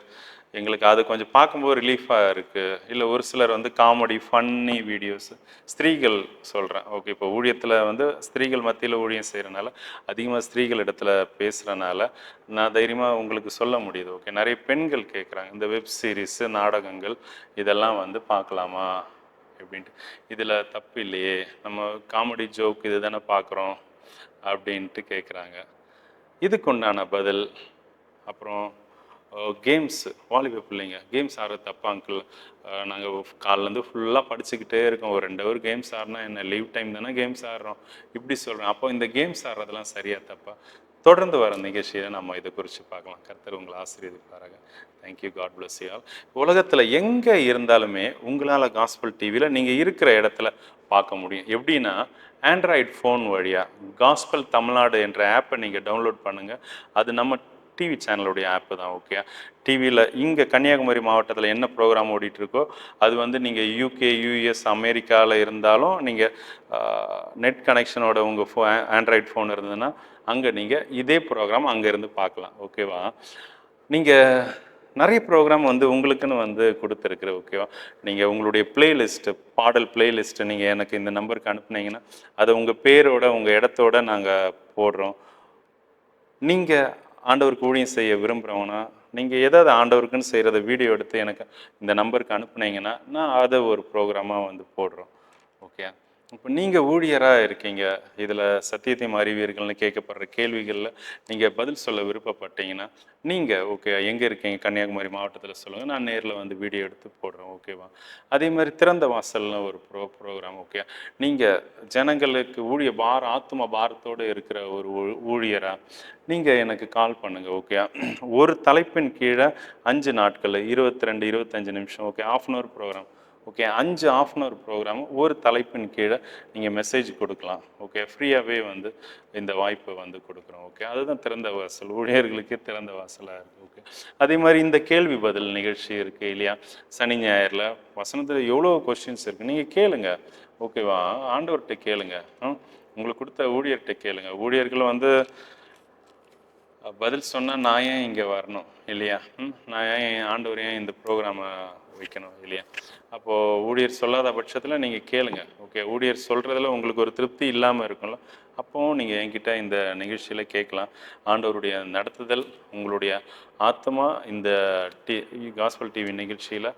எங்களுக்கு அது கொஞ்சம் பார்க்கும்போது ரிலீஃபாக இருக்குது. இல்லை ஒரு சிலர் வந்து காமெடி ஃபன்னி வீடியோஸ், ஸ்திரீகள் சொல்கிறேன். ஓகே, இப்போ ஊழியத்தில் வந்து ஸ்திரீகள் மத்தியில் ஊழியம் செய்கிறனால அதிகமாக ஸ்திரீகள் இடத்துல பேசுகிறனால நான் தைரியமாக உங்களுக்கு சொல்ல முடியுது. ஓகே, நிறைய பெண்கள் கேட்குறாங்க, இந்த வெப் சீரிஸு நாடகங்கள் இதெல்லாம் வந்து பார்க்கலாமா அப்படின்ட்டு. இதில் தப்பு இல்லையே, நம்ம காமெடி ஜோக் இது தானே பார்க்குறோம் அப்படின்ட்டு கேட்குறாங்க. இதுக்கு உண்டான பதில். அப்புறம் கேம்ஸு, வாலிப பிள்ளைங்க கேம்ஸ் ஆடுறது தப்பா அங்கிள்? நாங்கள் காலிலேருந்து ஃபுல்லாக படிச்சுக்கிட்டே இருக்கோம், ஒரு 2 ஹவர் கேம்ஸ் ஆடினா என்ன, லீவ் டைம் தானே கேம்ஸ் ஆடுறோம் இப்படி சொல்கிறோம். அப்போ இந்த கேம்ஸ் ஆடுறதெல்லாம் சரியா தப்பா? தொடர்ந்து வர நிகழ்ச்சியில் நம்ம இதை குறித்து பார்க்கலாம். கர்த்தர் உங்களை ஆசீர்வதிப்பாராக. Thank you, God bless you all. உலகத்தில் எங்கே இருந்தாலுமே உங்களால் காஸ்பல் டிவியில் நீங்கள் இருக்கிற இடத்துல பார்க்க முடியும். எப்படின்னா, ஆண்ட்ராய்டு ஃபோன் வழியாக காஸ்பல் தமிழ்நாடு என்ற ஆப்பை நீங்கள் டவுன்லோட் பண்ணுங்கள். அது நம்ம டிவி சேனலுடைய ஆப்பு தான். ஓகே, டிவியில் இங்கே கன்னியாகுமரி மாவட்டத்தில் என்ன ப்ரோக்ராம் ஓடிட்டுருக்கோ அது வந்து நீங்கள் யூகே, யூஎஸ், அமெரிக்காவில் இருந்தாலும் நீங்கள் நெட் கனெக்ஷனோட உங்கள் ஆண்ட்ராய்டு ஃபோன் இருந்ததுன்னா அங்கே நீங்கள் இதே ப்ரோக்ராம் அங்கேருந்து பார்க்கலாம். ஓகேவா? நீங்கள் நிறைய ப்ரோக்ராம் வந்து உங்களுக்குன்னு வந்து கொடுத்துருக்குற, ஓகேவா? நீங்கள் உங்களுடைய பிளேலிஸ்ட்டு, பாடல் பிளேலிஸ்ட்டு நீங்கள் எனக்கு இந்த நம்பருக்கு அனுப்புனீங்கன்னா அதை உங்கள் பேரோட உங்கள் இடத்தோட நாங்கள் போடுறோம். நீங்கள் ஆண்டவருக்கு ஊழியம் செய்ய விரும்புகிறவங்கன்னா, நீங்கள் ஏதாவது ஆண்டவருக்குன்னு செய்கிறத வீடியோ எடுத்து எனக்கு இந்த நம்பருக்கு அனுப்புனீங்கன்னா நான் அதை ஒரு ப்ரோக்ராமாக வந்து போடுறோம். ஓகே. இப்போ நீங்கள் ஊழியராக இருக்கீங்க, இதில் சத்தியத்தையும் அறிவீர்கள்னு கேட்கப்படுற கேள்விகளில் நீங்கள் பதில் சொல்ல விருப்பப்பட்டீங்கன்னா, நீங்கள் ஓகே எங்கே இருக்கீங்க, கன்னியாகுமரி மாவட்டத்தில் சொல்லுங்கள், நான் நேரில் வந்து வீடியோ எடுத்து போடுறேன், ஓகேவா? அதே மாதிரி திறந்த வாசல்னு ஒரு ப்ரோக்ராம், ஓகே. நீங்கள் ஜனங்களுக்கு ஆத்தும பாரத்தோடு இருக்கிற ஒரு ஊழியராக நீங்கள் எனக்கு கால் பண்ணுங்கள், ஓகே. ஒரு தலைப்பின் கீழே 5 நாட்கள் 22 25 நிமிஷம், okay, ½ an hour programme, okay. 5 ½ an hour programme ஒரு தலைப்பின் கீழே நீங்கள் மெசேஜ் கொடுக்கலாம், ஓகே. ஃப்ரீயாகவே வந்து இந்த வாய்ப்பை வந்து கொடுக்குறோம், ஓகே. அதுதான் திறந்த வாசல், ஊழியர்களுக்கே திறந்த வாசலாக இருக்குது, ஓகே. அதே மாதிரி இந்த கேள்வி பதில் நிகழ்ச்சி இருக்குது இல்லையா, சனி ஞாயிறில் வசனத்தில் எவ்வளோ கொஸ்டின்ஸ் இருக்குது, நீங்கள் கேளுங்க, ஓகேவா? ஆண்டவர்கிட்ட கேளுங்க, உங்களுக்கு கொடுத்த ஊழியர்கிட்ட கேளுங்க. ஊழியர்கள் வந்து பதில் சொன்னால் நான் ஏன் இங்கே வரணும் இல்லையா? நான் ஏன் ஆண்டவர் ஏன் இந்த ப்ரோக்ராமை வைக்கணும் இல்லையா? அப்போது ஊழியர் சொல்லாத பட்சத்தில் நீங்கள் கேளுங்க, ஓகே. ஊழியர் சொல்கிறதுல உங்களுக்கு ஒரு திருப்தி இல்லாமல் இருக்கும்ல, அப்போவும் நீங்கள் என்கிட்ட இந்த நிகழ்ச்சியில் கேட்கலாம். ஆண்டவருடைய நடத்துதல் உங்களுடைய ஆத்மா இந்த காஸ்பல் டிவி நிகழ்ச்சியில்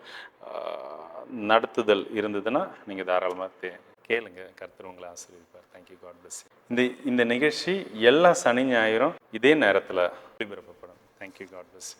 நடத்துதல் இருந்ததுன்னா நீங்கள் தாராளமாக கேளுங்க. கர்த்தர் உங்களை ஆசீர்வதிப்பார். Thank you, God bless you. இந்த நிகழ்ச்சி எல்லா சனி ஞாயிறும் இதே நேரத்தில் ஒளிபரப்பப்படும். Thank you, God bless you.